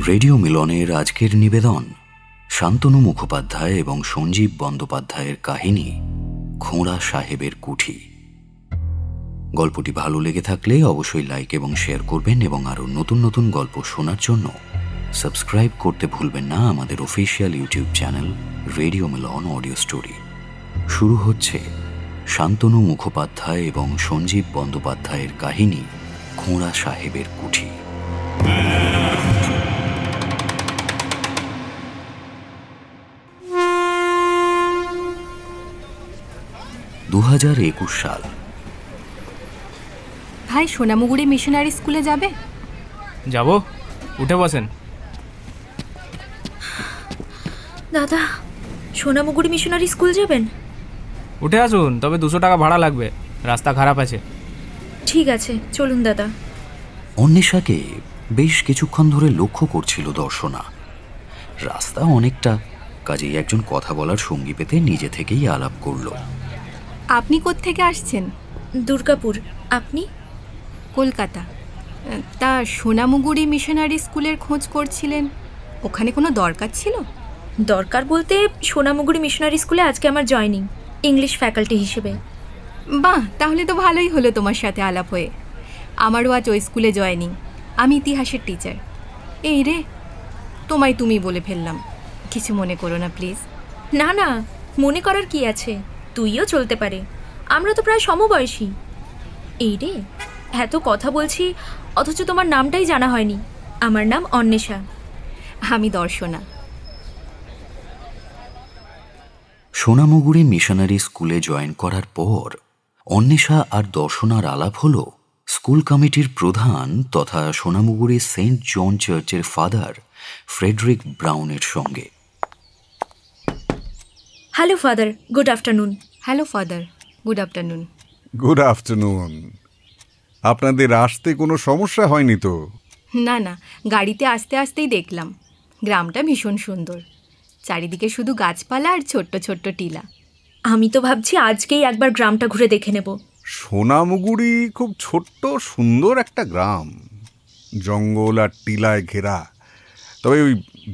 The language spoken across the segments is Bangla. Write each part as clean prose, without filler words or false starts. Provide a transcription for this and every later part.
রেডিও মিলনের আজকের নিবেদন শান্তনু মুখোপাধ্যায় এবং সঞ্জীব বন্দ্যোপাধ্যায়ের কাহিনী খোঁড়া সাহেবের কুঠি। গল্পটি ভালো লেগে থাকলে অবশ্যই লাইক এবং শেয়ার করবেন এবং আরও নতুন নতুন গল্প শোনার জন্য সাবস্ক্রাইব করতে ভুলবেন না আমাদের official YouTube channel radio Milan audio story. শুরু হচ্ছে শান্তনু মুখোপাধ্যায় এবং সঞ্জীব বন্দ্যোপাধ্যায়ের কাহিনী খোঁড়া সাহেবের কুঠি। 2021 সাল। ভাই সোনামুগুড়ি মিশনারি স্কুলে যাবে? যাব, উঠে বসেন। দাদা, সোনামুগুড়ি মিশনারি স্কুল যাবেন? উঠে আসুন, তবে 200 টাকা ভাড়া লাগবে, রাস্তা খারাপ আছে। ঠিক আছে, চলুন দাদা। অন্বেষাকে বেশ কিছুক্ষণ ধরে লক্ষ্য করছিল দর্শনা। রাস্তা অনেকটা, কাজেই একজন কথা বলার সঙ্গী পেতে নিজে থেকেই আলাপ করল। আপনি কোত্থেকে আসছেন? দুর্গাপুর। আপনি? কলকাতা। তা সোনামুগুড়ি মিশনারি স্কুলের খোঁজ করছিলেন, ওখানে কোনো দরকার ছিল? দরকার বলতে সোনামুগুড়ি মিশনারি স্কুলে আজকে আমার জয়েনিং, ইংলিশ ফ্যাকাল্টি হিসেবে। বাহ, তাহলে তো ভালোই হলো তোমার সাথে আলাপ হয়ে। আমারও আজ ওই স্কুলে জয়েনিং, আমি ইতিহাসের টিচার। এই রে, তোমায় তুমি বলে ফেললাম, কিছু মনে করো না প্লিজ। না না, মনে করার কি আছে, তুইও চলতে পারে, আমরা তো প্রায় সমবয়সী। এই রে, এত কথা বলছি অথচ তোমার নামটাই জানা হয়নি। আমার নাম অন্বেষা। আমি দর্শনা। সোনামুগুড়ি মিশনারি স্কুলে জয়েন করার পর অন্বেষা আর দর্শনার আলাপ হল স্কুল কমিটির প্রধান তথা সোনামুগুড়ি সেন্ট জন চার্চের ফাদার ফ্রেডরিক ব্রাউনের সঙ্গে। Hello father, good afternoon. Hello father, good afternoon. Good afternoon. আপনাদের আসতে কোনো সমস্যা হয়নি তো? না না, গাড়িতে আসতে আসতেই দেখলাম গ্রামটা ভীষণ সুন্দর, চারিদিকে শুধু গাছপালা আর ছোট্ট ছোট্ট টিলা। আমি তো ভাবছি আজকেই একবার গ্রামটা ঘুরে দেখে নেব। সোনামুগুড়ি খুব ছোট্ট সুন্দর একটা গ্রাম, জঙ্গল আর টিলায় ঘেরা। তবে ওই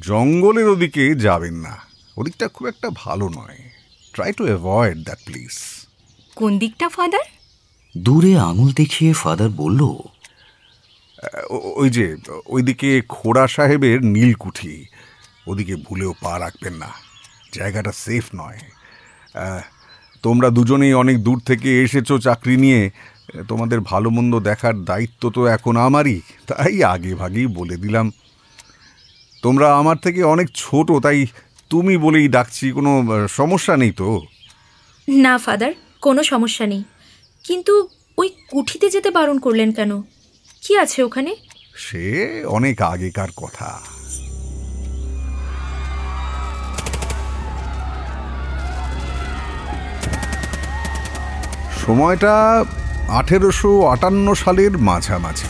জঙ্গলের ওদিকে যাবেন না, ওদিকটা খুব একটা ভালো নয়। Try to avoid that please. কোন দিকটা ফাদার? দূরে আঙুল দেখিয়ে ফাদার বলল, ওই যে ওইদিকে খোড়া সাহেবের নীলকুঠি, ওদিকে ভুলেও পা রাখবেন না, জায়গাটা সেফ নয়। তোমরা দুজনেই অনেক দূর থেকে এসেছো চাকরি নিয়ে, তোমাদের ভালো মন্দ দেখার দায়িত্ব তো এখন আমারই, তাই আগে ভাগেই বলে দিলাম। তোমরা আমার থেকে অনেক ছোট, তাই তুমি বলেই ডাকছি, কোনো সমস্যা নেই তো? না ফাদার, কোনো সমস্যা নেই, কিন্তু ওই কুঠিতে যেতে বারণ করলেন কেন? কি আছে ওখানে? সে অনেক আগেকার কথা। সময়টা 1858 সালের মাঝামাঝি।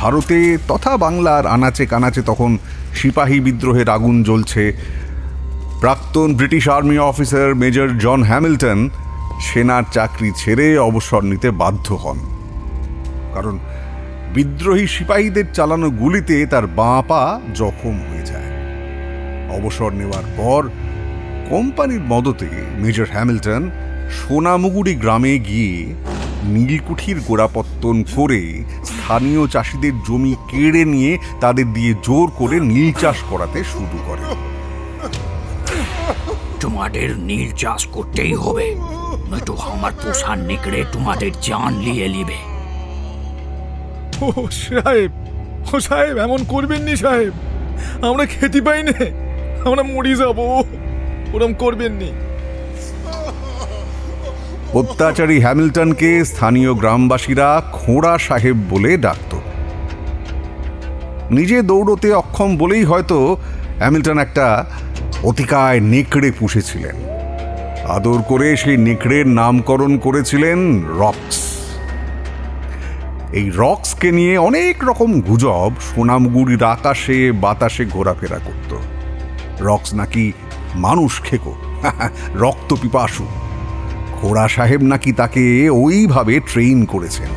ভারতে তথা বাংলার আনাচে কানাচে তখন সিপাহী বিদ্রোহের আগুন জ্বলছে। প্রাক্তন British army officer major John Hamilton সেনার চাকরি ছেড়ে অবসর নিতে বাধ্য হন, কারণ বিদ্রোহী সিপাহীদের চালানো গুলিতে তার বাঁ পা জখম হয়ে যায়। অবসর নেওয়ার পর কোম্পানির মদতে মেজর হ্যামিল্টন সোনামুগুড়ি গ্রামে গিয়ে নীলকুঠির গোড়াপত্তন করে স্থানীয় চাষিদের জমি কেড়ে নিয়ে তাদের দিয়ে জোর করে নীল চাষ করাতে শুরু করে। তোমাদের নীল চাষ করতেই হবে, নয়তো আমার পোষার নেকড়ে তোমাদের জান নিয়ে নিবে। ও সাহেব, এমন করবেননি সাহেব, আমরা খেতে পাই না, আমরা মরে যাব, ওরম করবেননি। অত্যাচারী হ্যামিল্টনকে স্থানীয় গ্রামবাসীরা খোঁড়া সাহেব বলে ডাকত। নিজে দৌড়তে অক্ষম বলেই হয়তো হ্যামিল্টন একটা অতিকায় নেকড়ে পুষেছিলেন। আদর করে সেই নেকড়ের নামকরণ করেছিলেন রক্স। এই রক্সকে নিয়ে অনেক রকম গুজব সোনামুগুড়ির আকাশে বাতাসে ঘোরাফেরা করত। রক্স নাকি মানুষ খেকো, রক্ত পিপাসু। খোড়া সাহেব নাকি তাকে ওইভাবে ট্রেন করেছেন।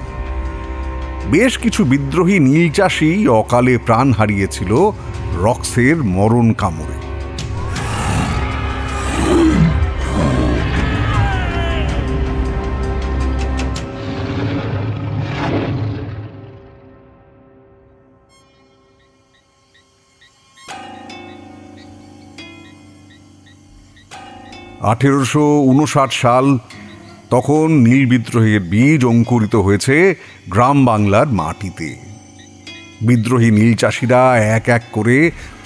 বেশ কিছু বিদ্রোহী নীল চাষি অকালে প্রাণ হারিয়েছিল রক্সের মরণ কামড়ে। সাল তখন নীল বিদ্রোহের বীজ অঙ্কুরিত হয়েছে গ্রাম বাংলার মাটিতে। বিদ্রোহী নীল চাষিরা এক এক করে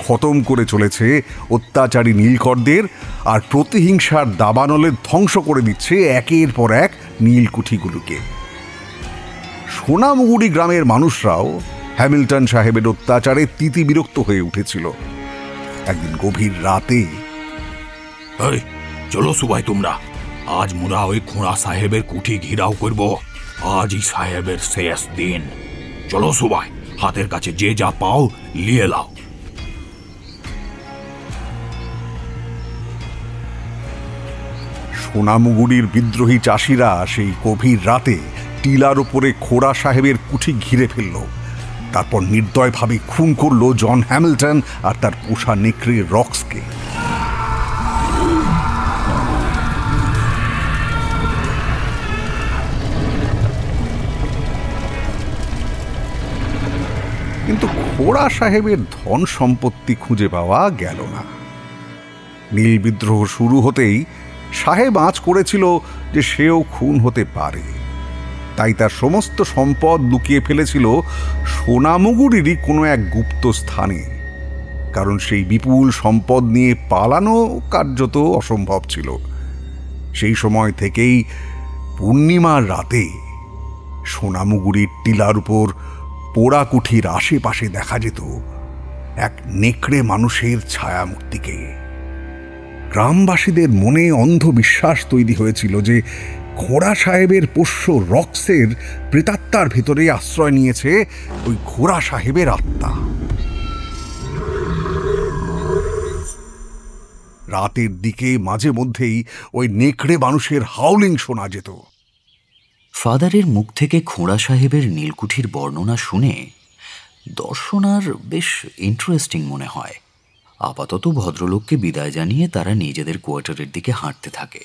খতম করে চলেছে অত্যাচারী নীলকরদের, আর প্রতিহিংসার দাবানলে ধ্বংস করে দিচ্ছে একের পর এক নীলকুঠিগুলোকে। সোনামুগুড়ি গ্রামের মানুষরাও হ্যামিল্টন সাহেবের অত্যাচারে তিতিবিরক্ত হয়ে উঠেছিল। একদিন গভীর রাতে, চলো সবাই তোমরা, আজ মোরা ওই খোঁড়া সাহেবের কুঠি ঘিরাও করব। আজই সাহেবের শেষ দিন। চলো সবাই, হাতের কাছে যে যা পাও নিয়ে লাও। সোনামুগুড়ির বিদ্রোহী চাষিরা সেই গভীর রাতে টিলার উপরে খোড়া সাহেবের কুঠি ঘিরে ফেলল। তারপর নির্দয়ভাবে খুন করল জন হ্যামিল্টন আর তার পোষা নেকড়ে রক্সকে। কিন্তু খোড়া সাহেবের ধন সম্পত্তি খুঁজে পাওয়া গেল না। নীল বিদ্রোহ শুরু হতেই সাহেব আঁচ করেছিল যে সেও খুন হতে পারে, তাই তার সমস্ত সম্পদ লুকিয়ে ফেলেছিল সোনামুগুড়িরই কোনো এক গুপ্ত স্থানে, কারণ সেই বিপুল সম্পদ নিয়ে পালানো কার্যত অসম্ভব ছিল। সেই সময় থেকেই পূর্ণিমার রাতে সোনামুগুড়ির টিলার উপর পোড়াকুঠির আশেপাশে দেখা যেত এক নেকড়ে মানুষের ছায়ামূর্তিকে। গ্রামবাসীদের মনে অন্ধবিশ্বাস তৈরি হয়েছিল যে খোড়া সাহেবের পোষ্য রক্সের প্রেতাত্মার ভিতরে আশ্রয় নিয়েছে ওই খোড়া সাহেবের আত্মা। রাতের দিকে মাঝে মধ্যেই ওই নেকড়ে মানুষের হাউলিং শোনা যেত। ফাদারের মুখ থেকে খোঁড়া সাহেবের নীলকুঠির বর্ণনা শুনে দর্শনার বেশ ইন্টারেস্টিং মনে হয়। আপাতত ভদ্রলোককে বিদায় জানিয়ে তারা নিজেদের কোয়ার্টারের দিকে হাঁটতে থাকে।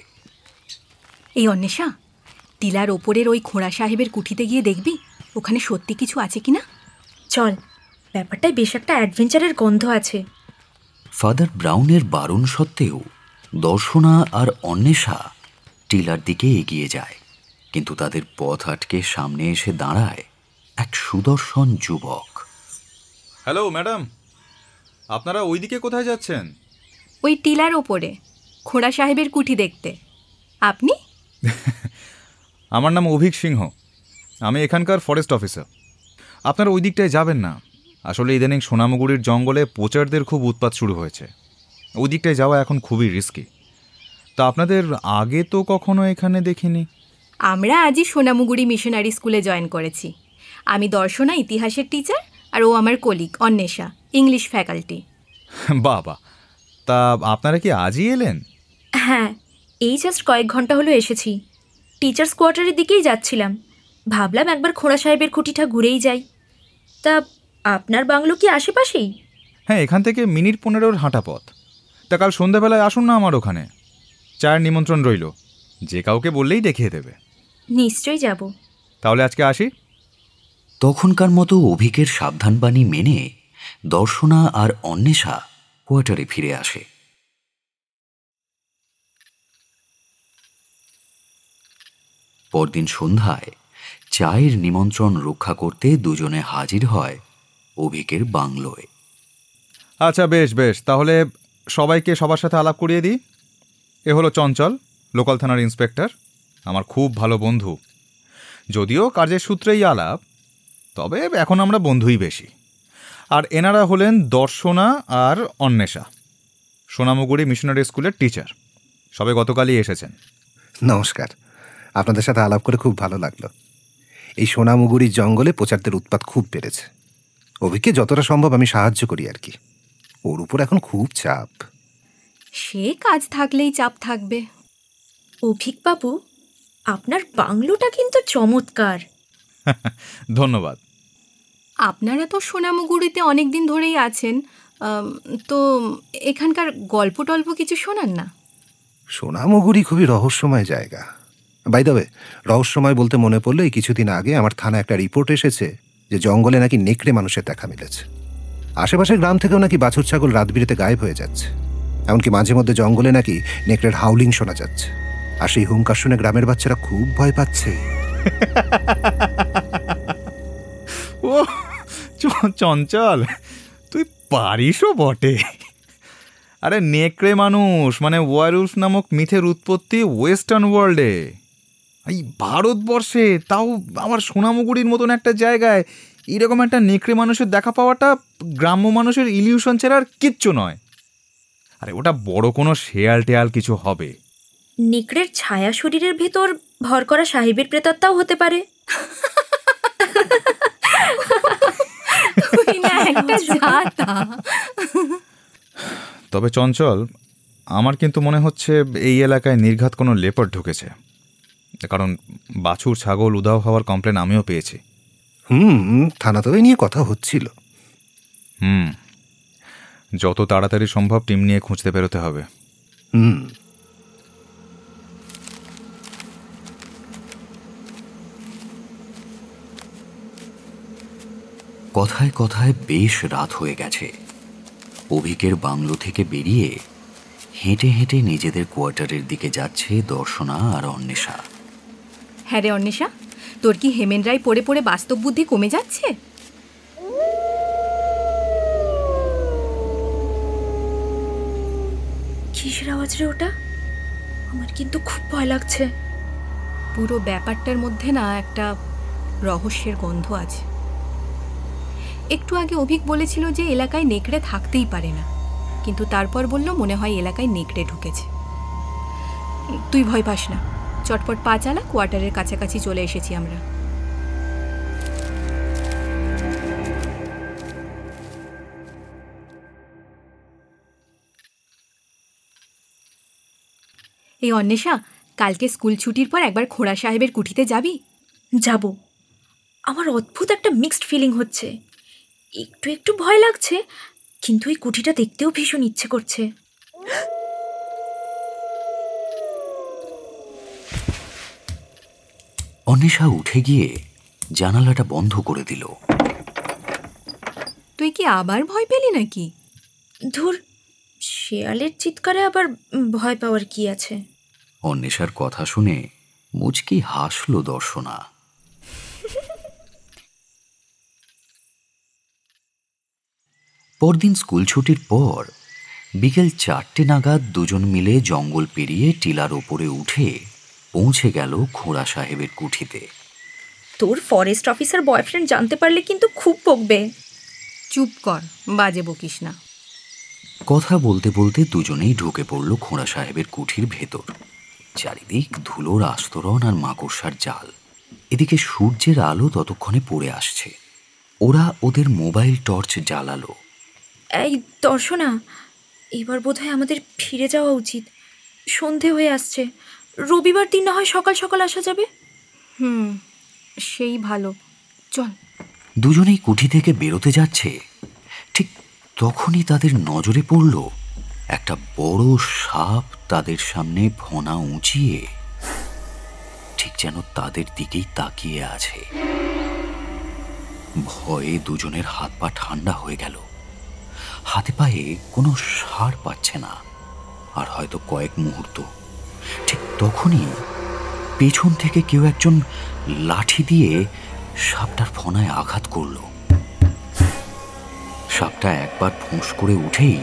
এই অন্বেষা, টিলার ওপরের ওই খোঁড়া সাহেবের কুঠিতে গিয়ে দেখবি ওখানে সত্যি কিছু আছে কিনা। চল, ব্যাপারটায় বেশ একটা অ্যাডভেঞ্চারের গন্ধ আছে। ফাদার ব্রাউনের বারণ সত্ত্বেও দর্শনা আর অন্বেষা টিলার দিকে এগিয়ে যায়, কিন্তু তাদের পথ আটকে সামনে এসে দাঁড়ায় এক সুদর্শন যুবক। হ্যালো ম্যাডাম, আপনারা ওইদিকে কোথায় যাচ্ছেন? ওই টিলার ওপরে খোঁড়া সাহেবের কুঠি দেখতে। আপনি? আমার নাম অভিক সিংহ, আমি এখানকার ফরেস্ট অফিসার। আপনারা ওই দিকটায় যাবেন না। আসলে ইদানিং সোনামুগুড়ির জঙ্গলে পোচারদের খুব উৎপাত শুরু হয়েছে। ওই দিকটায় যাওয়া এখন খুবই রিস্কি। তা আপনাদের আগে তো কখনো এখানে দেখিনি। আমরা আজই সোনামুগুড়ি মিশনারি স্কুলে জয়েন করেছি। আমি দর্শনা ইতিহাসের টিচার, আর ও আমার কলিগ অন্বেষা, ইংলিশ ফ্যাকাল্টি। বাবা, তা আপনারা কি আজই এলেন? হ্যাঁ, এই জাস্ট কয়েক ঘন্টা হলো এসেছি। টিচার্স কোয়ার্টারের দিকেই যাচ্ছিলাম, ভাবলাম একবার খোঁড়া সাহেবের কুঠিটা ঘুরেই যাই। তা আপনার বাংলো কি আশেপাশেই? হ্যাঁ, এখান থেকে মিনিট 15 হাঁটা পথ। তা কাল সন্ধ্যাবেলায় আসুন না আমার ওখানে, চায়ের নিমন্ত্রণ রইল। যে কাউকে বললেই দেখিয়ে দেবে। নিশ্চয়ই যাব। তাহলে আজকে আসি। তখনকার মতো অভিকের সাবধানবাণী মেনে দর্শনা আর অন্বেষা কোয়ার্টারে ফিরে আসে। পরদিন সন্ধ্যায় চায়ের নিমন্ত্রণ রক্ষা করতে দুজনে হাজির হয় অভিকের বাংলোয়। আচ্ছা, বেশ বেশ, তাহলে সবাইকে সবার সাথে আলাপ করিয়ে দিই। এ হলো চঞ্চল, লোকাল থানার ইন্সপেক্টর, আমার খুব ভালো বন্ধু। যদিও কাজের সূত্রেই আলাপ, তবে এখন আমরা বন্ধুই বেশি। আর এনারা হলেন দর্শনা আর অন্বেষা, সোনামুগুড়ি মিশনারি স্কুলের টিচার। সবে গতকালই এসেছেন। নমস্কার, আপনাদের সাথে আলাপ করে খুব ভালো লাগলো। এই সোনামুগুড়ির জঙ্গলে পোচারদের উৎপাত খুব বেড়েছে। অভিকে যতটা সম্ভব আমি সাহায্য করি আর কি। ওর উপর এখন খুব চাপ। সে কাজ থাকলেই চাপ থাকবে। অভিক বাবু, আপনার বাংলোটা কিন্তু চমৎকার। ধন্যবাদ। আপনারা তো সোনামুগুড়িতে অনেক দিন ধরেই আছেন, তো এখানকার গল্প টল্প কিছু শোনান না। সোনামুগুরি খুবই রহস্যময় জায়গা। বাই দ্য ওয়ে, রহস্যময় বলতে মনে পড়লো, এই কিছুদিন আগে আমার থানায় একটা রিপোর্ট এসেছে যে জঙ্গলে নাকি নেকড়ে মানুষের দেখা মিলেছে। আশেপাশের গ্রাম থেকেও নাকি বাছুর ছাগল রাত বিরেতে গায়েব হয়ে যাচ্ছে। এমনকি মাঝে মধ্যে জঙ্গলে নাকি নেকড়ের হাউলিং শোনা যাচ্ছে। আর সেই হুঙ্কার শুনে গ্রামের বাচ্চারা খুব ভয় পাচ্ছে। ও চঞ্চল, তুই পারিসও বটে। আরে নেকড়ে মানুষ মানে ওয়ারউলফ নামক মিথের উৎপত্তি ওয়েস্টার্ন ওয়ার্ল্ডে, এই ভারতবর্ষে, তাও আমার সোনামুগুরির মতন একটা জায়গায় এরকম একটা নেকড়ে মানুষের দেখা পাওয়াটা গ্রাম্য মানুষের ইলিউশন ছাড়া আর কিচ্ছু নয়। আরে ওটা বড় কোনো শেয়াল টেয়াল কিছু হবে। নেকড়ের ছায়া শরীরের ভেতর ভর করা সাহেবের প্রেতাত্মাও হতে পারে। তবে চঞ্চল, আমার কিন্তু মনে হচ্ছে এই এলাকায় নির্ঘাত কোনো লেপার্ড ঢুকেছে, কারণ বাছুর ছাগল উধাও হওয়ার কমপ্লেন আমিও পেয়েছি। থানাতেও এই নিয়ে কথা হচ্ছিল। যত তাড়াতাড়ি সম্ভব টিম নিয়ে খুঁজতে বেরোতে হবে। কথায় কথায় বেশ রাত হয়ে গেছে। অভিকের বাংলো থেকে বেরিয়ে হেঁটে হেঁটে নিজেদের কোয়ার্টারের দিকে যাচ্ছে দর্শনা আর অন্বেষা। হ্যাঁ রে অন্বেষা, তোর কি হেমেন রায় পড়ে পড়ে বাস্তব বুদ্ধি কমে যাচ্ছে? কিসের আওয়াজ রে ওটা? আমার কিন্তু খুব ভয় লাগছে। পুরো ব্যাপারটার মধ্যে না একটা রহস্যের গন্ধ আছে। একটু আগে অভিক বলেছিল যে এলাকায় নেকড়ে থাকতেই পারে না, কিন্তু তারপর বলল মনে হয় এলাকায় নেকড়ে ঢুকেছে। তুই ভয় পাস না, চটপট পা চালা, কোয়ার্টারের কাছাকাছি চলে এসেছি আমরা। এই অন্বেষা, কালকে স্কুল ছুটির পর একবার খোড়া সাহেবের কুঠিতে যাবি? যাব। আমার অদ্ভুত একটা মিক্সড ফিলিং হচ্ছে। একটু একটু ভয় লাগছে, কিন্তু এই কুঠিটা দেখতেও ভীষণ ইচ্ছে করছে। অন্বেষা উঠে গিয়ে জানালাটা বন্ধ করে দিল। তুই কি আবার ভয় পেলি নাকি? ধুর, শেয়ালের চিৎকারে আবার ভয় পাওয়ার কি আছে? অন্বেষার কথা শুনে মুচকি হাসল দর্শনা। পরদিন স্কুল ছুটির পর বিকেল 4টে নাগাদ দুজন মিলে জঙ্গল পেরিয়ে টিলার ওপরে উঠে পৌঁছে গেল খোড়া সাহেবের কুঠিতে। তোর ফরেস্ট অফিসার বয়ফ্রেন্ড জানতে পারলে কিন্তু খুব বকবে। চুপ কর, বাজে বকিস না। কথা বলতে বলতে দুজনেই ঢুকে পড়ল খোড়া সাহেবের কুঠির ভেতর। চারিদিক ধুলোর আস্তরণ আর মাকড়সার জাল। এদিকে সূর্যের আলো ততক্ষণে পড়ে আসছে। ওরা ওদের মোবাইল টর্চ জ্বালালো। এই দর্শনা, এবার বোধহয় আমাদের ফিরে যাওয়া উচিত। সন্ধে হয়ে আসছে। রবিবার দিন না হয় সকাল সকাল আসা যাবে। সেই ভালো, চল। দুজনেই কুঠি থেকে বেরোতে যাচ্ছে, ঠিক তখনই তাদের নজরে পড়ল একটা বড় সাপ তাদের সামনে ফনা উঁচিয়ে ঠিক যেন তাদের দিকেই তাকিয়ে আছে। ভয়ে দুজনের হাত পা ঠান্ডা হয়ে গেল। হাতে পায়ে কোনো সাড় পাচ্ছে না আর হয়তো কয়েক মুহূর্ত। ঠিক তখনই পেছন থেকে কেউ একজন লাঠি দিয়ে সাপটার ফনায় আঘাত করল। সাপটা একবার ফোঁস করে উঠেই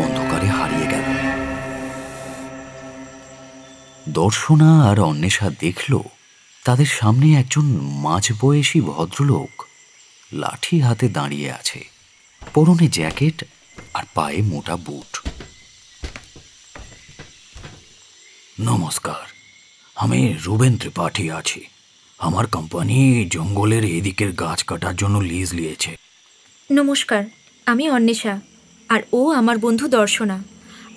অন্ধকারে হারিয়ে গেল। দর্শনা আর অন্বেষা দেখল তাদের সামনে একজন মাঝবয়সী ভদ্রলোক লাঠি হাতে দাঁড়িয়ে আছে, পরনে জ্যাকেট আর পায়ে মোটা বুট। নমস্কার, আমি রুবেন ত্রিপাঠী আছি। আমার কোম্পানি জঙ্গলের এদিকের গাছ কাটার জন্য লিজ নিয়েছে। নমস্কার, আমি অন্বেষা, আর ও আমার বন্ধু দর্শনা।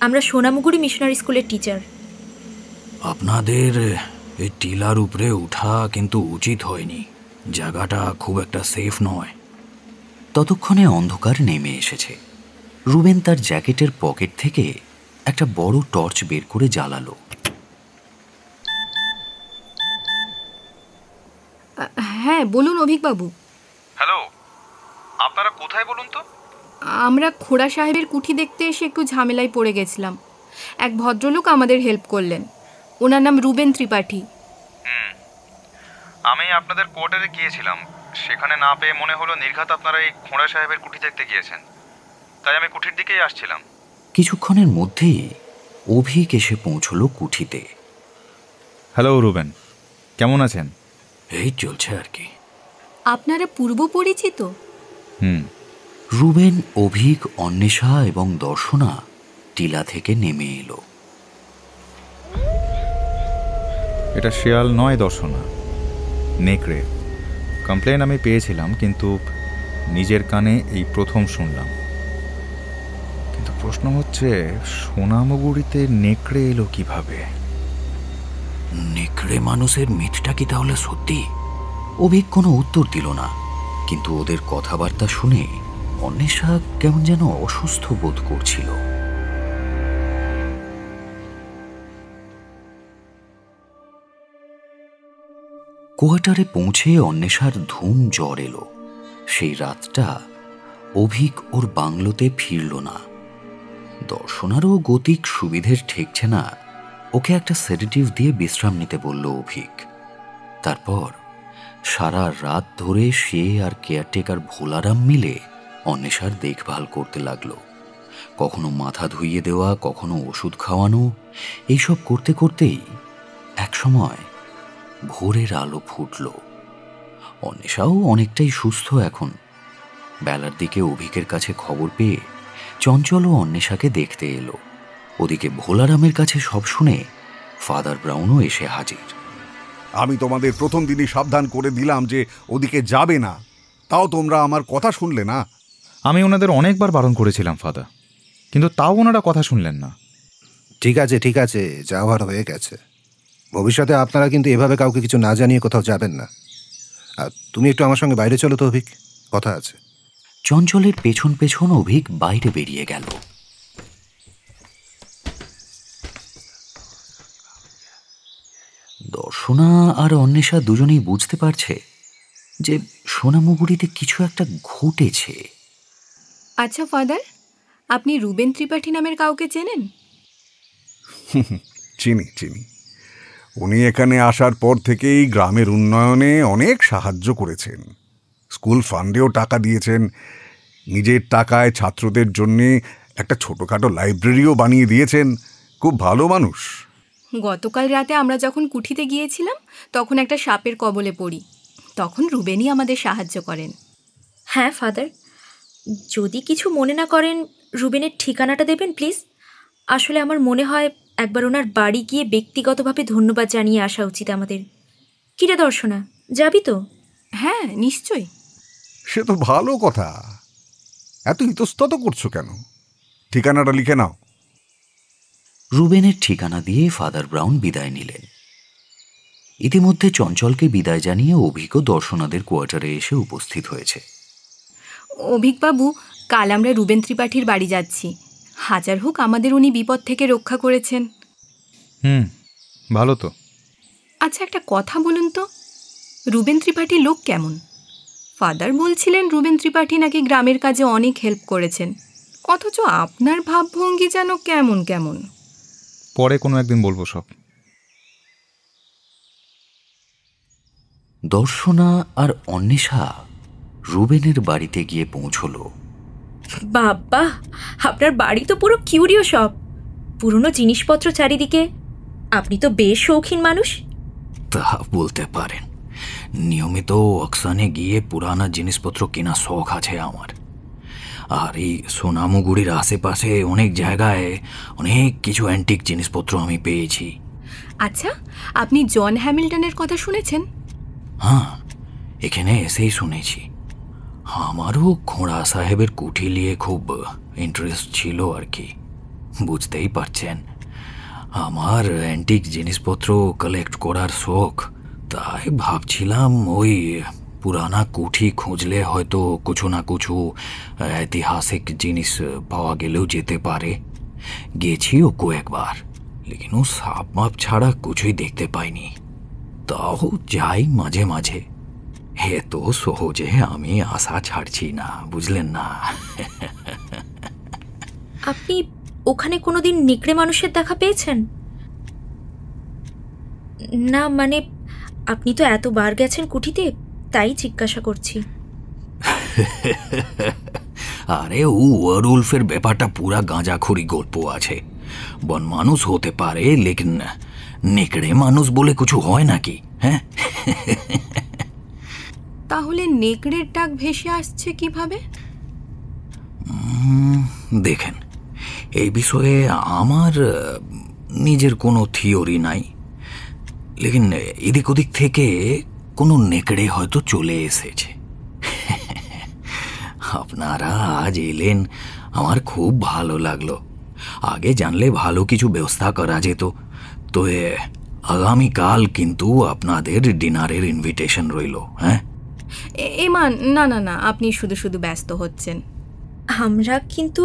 আমরা সোনামুগুরি মিশনারি স্কুলের টিচার। আপনাদের এই টিলার উপরে উঠা কিন্তু উচিত হয়নি, জায়গাটা খুব একটা সেফ নয়। ততক্ষণে অন্ধকার নেমে এসেছে। রুবেন তার জ্যাকেটের পকেট থেকে একটা বড় টর্চ বের করে জ্বালালো। হ্যাঁ বলুন অভিকবাবু। হ্যালো, আপনারা কোথায় বলুন তো? আমরা খোড়া সাহেবের কুঠি দেখতে এসে একটু ঝামেলায় পড়ে গেছিলাম। এক ভদ্রলোক আমাদের হেল্প করলেন। ওনার নাম রুবেন ত্রিপাঠী। আমি আপনাদের কোয়ার্টারে গিয়েছিলাম, সেখানে না পেয়ে মনে হলো নির্ঘাত আপনারা এই খোঁড়া সাহেবের কুঠি দেখতে গিয়েছেন, তাই আমি কুঠির দিকেই আসছিলাম। কিছুক্ষণের মধ্যেই অভিক এসে পৌঁছলো কুঠিতে। হ্যালো রুবেন, কেমন আছেন? এই চলছে আর কি। আপনারা পূর্ব পরিচিত? রুবেন, অভিক, অন্বেষা এবং দর্শনা টিলা থেকে নেমে এলো। এটা শিয়াল নয় দর্শনা, নেকড়ে। কমপ্লেন আমি পেয়েছিলাম, কিন্তু নিজের কানে এই প্রথম শুনলাম। কিন্তু প্রশ্ন হচ্ছে, সোনামুগুড়িতে নেকড়ে এলো কিভাবে? নেকড়ে মানুষের মিথটা কি তাহলে সত্যি? অভিক কোনো উত্তর দিল না, কিন্তু ওদের কথাবার্তা শুনে অন্বেষা কেমন যেন অসুস্থ বোধ করছিল। কোয়ার্টারে পৌঁছে অন্বেষার ধুম জ্বর এলো। সেই রাতটা অভিক ওর বাংলোতে ফিরল না। দর্শনারও গতিক সুবিধের ঠেকছে না, ওকে একটা সেডেটিভ দিয়ে বিশ্রাম নিতে বলল অভিক। তারপর সারা রাত ধরে সে আর কেয়ারটেকার ভোলারাম মিলে অন্বেষার দেখভাল করতে লাগলো। কখনো মাথা ধুইয়ে দেওয়া, কখনো ওষুধ খাওয়ানো। এইসব করতে করতেই একসময় ভোরের আলো ফুটল। অন্বেষাও অনেকটাই সুস্থ এখন। বেলার দিকে অভিকের কাছে খবর পেয়ে চঞ্চলও অন্বেষাকে দেখতে এলো। ওদিকে ভোলারামের কাছে সব শুনে ফাদার ব্রাউনও এসে হাজির। আমি তোমাদের প্রথম দিনই সাবধান করে দিলাম যে ওদিকে যাবে না, তাও তোমরা আমার কথা শুনলে না। আমি ওনাদের অনেকবার বারণ করেছিলাম ফাদার, কিন্তু তাও ওনারা কথা শুনলেন না। ঠিক আছে, যাওয়ার হয়ে গেছে। ভবিষ্যতে আপনারা কিন্তু এভাবে কাউকে কিছু না জানিয়ে কোথাও যাবেন না। আর তুমি একটু আমার সঙ্গে বাইরে চলো তো অভিক, কথা আছে। চঞ্চলের পেছন পেছন অভিক বাইরে বেরিয়ে গেল। দর্শনা আর অন্বেষা দুজনেই বুঝতে পারছে যে সোনামুগুড়িতে কিছু একটা ঘটেছে। আচ্ছা ফাদার, আপনি রুবেন ত্রিপাঠী নামের কাউকে চেনেন? চিনি। উনি এখানে আসার পর থেকেই গ্রামের উন্নয়নে অনেক সাহায্য করেছেন। স্কুল ফান্ডেও টাকা দিয়েছেন। নিজের টাকায় ছাত্রদের জন্য একটা ছোটখাটো লাইব্রেরিও বানিয়ে দিয়েছেন। খুব ভালো মানুষ। গতকাল রাতে আমরা যখন কুঠিতে গিয়েছিলাম তখন একটা সাপের কবলে পড়ি, তখন রুবেনই আমাদের সাহায্য করেন। হ্যাঁ ফাদার, যদি কিছু মনে না করেন রুবেনের ঠিকানাটা দেবেন প্লিজ। আসলে আমার মনে হয় একবার ওনার বাড়ি গিয়ে ব্যক্তিগতভাবে ধন্যবাদ জানিয়ে আসা উচিত আমাদের। কিরে দর্শনা, যাবি তো? হ্যাঁ নিশ্চয়ই। সে তো ভালো কথা। এত ইতস্তত করছো কেন? ঠিকানাটা লিখে নাও। রুবেনের ঠিকানা দিয়ে ফাদার ব্রাউন বিদায় নিলেন। ইতিমধ্যে চঞ্চলকে বিদায় জানিয়ে অভিক ও দর্শনাদের কোয়ার্টারে এসে উপস্থিত হয়েছে। অভিকবাবু, কাল আমরা রুবেন ত্রিপাঠীর বাড়ি যাচ্ছি। হাজার হোক আমাদের উনি বিপদ থেকে রক্ষা করেছেন। ভালো তো। আচ্ছা একটা কথা বলুন তো, রুবেন ত্রিপাঠী লোক কেমন? ফাদার বলছিলেন রুবেন ত্রিপাঠী নাকি গ্রামের কাজে অনেক হেল্প করেছেন, অথচ আপনার ভাবভঙ্গি যেন কেমন কেমন। পরে কোনো একদিন বলবো সব। দর্শনা আর অন্বেষা রুবেনের বাড়িতে গিয়ে পৌঁছলো। বাবা, আপনার বাড়ি তো পুরো কিউরিও সব, পুরনো জিনিসপত্র চারিদিকে। আপনি তো বেশ শৌখিন মানুষ। তা বলতে পারেন। নিয়মিত অকশনে গিয়ে পুরানা জিনিসপত্র কেনা শখ আছে আমার। আর এই সোনামুগুড়ির আশেপাশে অনেক জায়গায় অনেক কিছু অ্যান্টিক জিনিসপত্র আমি পেয়েছি। আচ্ছা, আপনি জন হ্যামিল্টনের কথা শুনেছেন? হ্যাঁ, এখানে এসেই শুনেছি। আমারও খোঁড়া সাহেবের কুঠি নিয়ে খুব ইন্টারেস্ট ছিল আর কি। বুঝতেই পারছেন, আমার অ্যান্টিক জিনিসপত্র কালেক্ট করার শখ। তাই ভাবছিলাম ওই পুরানা কুঠি খুঁজলে হয়তো কিছু না কিছু ঐতিহাসিক জিনিস পাওয়া গেলেও যেতে পারে। গেছিও কয়েকবার, লেকিন ও সাপ মাপ ছাড়া কিছুই দেখতে পাইনি। তাও যাই মাঝে মাঝে। হে তো সহজে আমি আশা ছাড়ছি না, বুঝলেন না? আপনি ওখানে কোনোদিন নেকড়ে মানুষের দেখা পেয়েছেন? না মানে আপনি তো এতবার গেছেন কুঠিতে, তাই জিজ্ঞাসা করছি। আরে ও ওয়ারউলফের ব্যাপারটা পুরা গাঁজাখড়ি গল্প আছে। বন মানুষ হতে পারে, লেকিন নেকড়ে মানুষ বলে কিছু হয় নাকি? হ্যাঁ, তাহলে নেকড়ের ডাক ভেসে আসছে কিভাবে? দেখেন, এই বিষয়ে আমার নিজের কোনো থিওরি নাই, লেকিন এদিক ওদিক থেকে কোনো নেকড়ে হয়তো চলে এসেছে। আপনারা আজ এলেন, আমার খুব ভালো লাগলো। আগে জানলে ভালো কিছু ব্যবস্থা করা যেত। তো আগামীকাল কিন্তু আপনাদের ডিনারের ইনভিটেশন রইল। হ্যাঁ এমান, না না না, আপনি শুধু শুধু ব্যস্ত হচ্ছেন। আমরা কিন্তু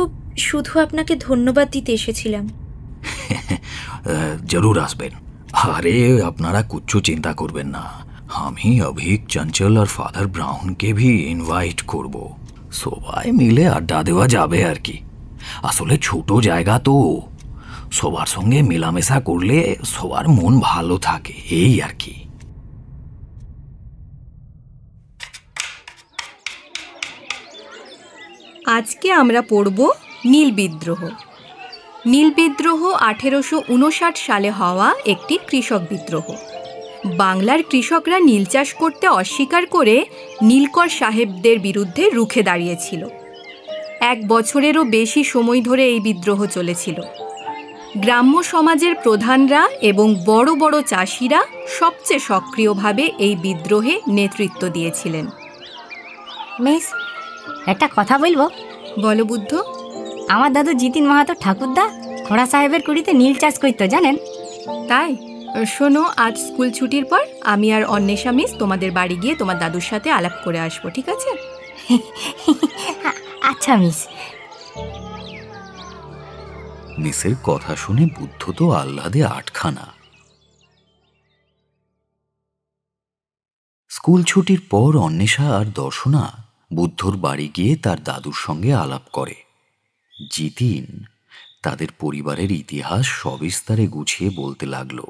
শুধু আপনাকে ধন্যবাদ দিতে এসেছিলাম। জরুর আসবেন। আরে আপনারা কিচ্ছু চিন্তা করবেন না, আমি অভিক, চঞ্চল আর ফাদার ব্রাউনকে ভি ইনভাইট করব। সবাই মিলে আড্ডা দেওয়া যাবে আর কি। আসলে ছোট জায়গা তো, সবার সঙ্গে মেলামেশা করলে সবার মন ভালো থাকে, এই আর কি। আজকে আমরা পড়ব নীল বিদ্রোহ। নীল বিদ্রোহ 1859 সালে হওয়া একটি কৃষক বিদ্রোহ। বাংলার কৃষকরা নীল চাষ করতে অস্বীকার করে নীলকর সাহেবদের বিরুদ্ধে রুখে দাঁড়িয়েছিল। 1 বছরেরও বেশি সময় ধরে এই বিদ্রোহ চলেছিল। গ্রাম্য সমাজের প্রধানরা এবং বড় বড় চাষিরা সবচেয়ে সক্রিয়ভাবে এই বিদ্রোহে নেতৃত্ব দিয়েছিলেন। মিস, একটা কথা বলবো? বলো বুদ্ধ। আমার দাদু জিতিন মাহাতো ঠাকুরদা খোড়া সাহেবের কুড়িতে নীল চাষ করতো, জানেন? তাই? শোনো, আজ স্কুল ছুটির পর আমি আর অন্বেষা মিস তোমাদের বাড়ি গিয়ে তোমার দাদুর সাথে আলাপ করে আসবো, ঠিক আছে? আচ্ছা মিস। মিসের কথা শুনে বুদ্ধ তো আহ্লাদে আটখানা। স্কুল ছুটির পর অন্বেষা আর দর্শনা বুদ্ধর বাড়ি গিয়ে তার দাদুর সঙ্গে আলাপ করে। জিতিন তাদের পরিবারের ইতিহাস সবিস্তারে গুছিয়ে বলতে লাগলো।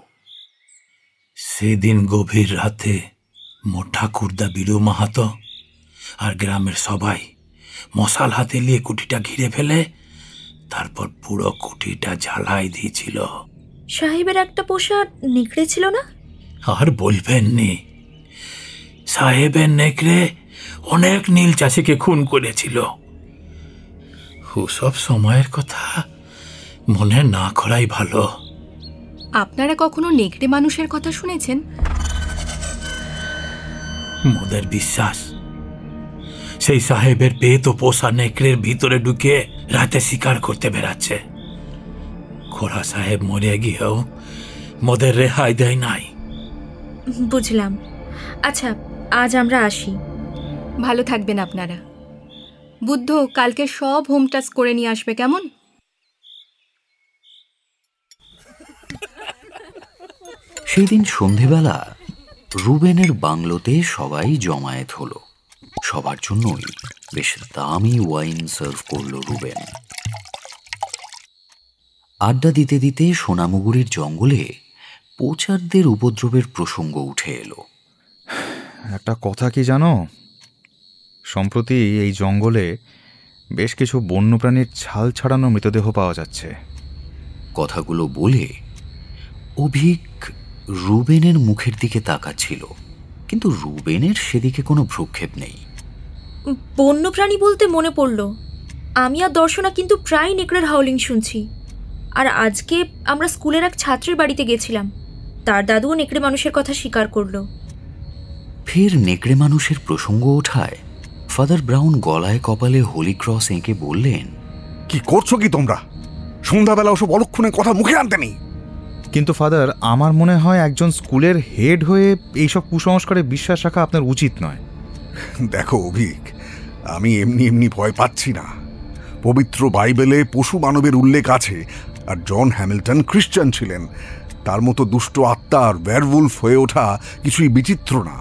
সেদিন গভীর রাতে মোর ঠাকুরদা বীরু মাহাতো আর গ্রামের সবাই মশাল হাতে নিয়ে কুঠিটা ঘিরে ফেলে, তারপর পুরো কুঠিটা জ্বালাই দিয়েছিল। সাহেবের একটা পোষা নেকড়ে ছিল না? আর বলবেন নি, সাহেবের নেকড়ে অনেক নীল চাষিকে খুন করেছিল। ওসব সময়ের কথা মনে না করাই ভালো। আপনারা কখনো নেকড়ে মানুষের কথা শুনেছেন? মোদের বিশ্বাস সেই সাহেবের পেট ও পোষা নেকড়ের ভিতরে ঢুকে রাতে শিকার করতে বেড়াচ্ছে। খোড়া সাহেব মরে গিয়েও মোদের রেহাই দেয় নাই। বুঝলাম। আচ্ছা, আজ আমরা আসি। ভালো থাকবেন আপনারা। বুদ্ধ, কালকে সব হোম টাস্ক করে নিয়ে আসবে, কেমন? সেই দিন সন্ধেবেলা রুবেনের বাংলোতে সবাই জমায়েত হলো। সবার জন্যই বেশ দামি ওয়াইন সার্ভ করলো রুবেন। আড্ডা দিতে দিতে সোনামুগুরির জঙ্গলে পোচারদের উপদ্রবের প্রসঙ্গ উঠে এলো। একটা কথা কি জানো, সম্প্রতি এই জঙ্গলে বেশ কিছু বন্যপ্রাণীর ছাল ছাড়ানো মৃতদেহ পাওয়া যাচ্ছে। কথাগুলো বলে অভিক রুবেনের মুখের দিকে তাকাচ্ছিল, কিন্তু রুবেনের সেদিকে কোনো ভ্রুক্ষেপ নেই। বন্যপ্রাণী বলতে মনে পড়ল, আমি আর দর্শনা কিন্তু প্রায় নেকড়ের হাউলিং শুনছি। আর আজকে আমরা স্কুলের এক ছাত্রের বাড়িতে গেছিলাম, তার দাদুও নেকড়ে মানুষের কথা স্বীকার করলো। ফের নেকড়ে মানুষের প্রসঙ্গ ওঠায় ফাদার ব্রাউন গলায় কপালে হোলি ক্রস এঁকে বললেন, কি করছো কি তোমরা? সন্ধ্যাবেলা ওসব অলক্ষণে কথা মুখে আনতে নেই। কিন্তু ফাদার, আমার মনে হয় একজন স্কুলের হেড হয়ে এইসব কুসংস্কারে বিশ্বাস রাখা আপনার উচিত নয়। দেখো অভিক, আমি এমনি এমনি ভয় পাচ্ছি না। পবিত্র বাইবেলে পশু মানবের উল্লেখ আছে, আর জন হ্যামিল্টন খ্রিস্টান ছিলেন। তার মতো দুষ্ট আত্মার ওয়্যারউলফ হয়ে ওঠা কিছুই বিচিত্র না।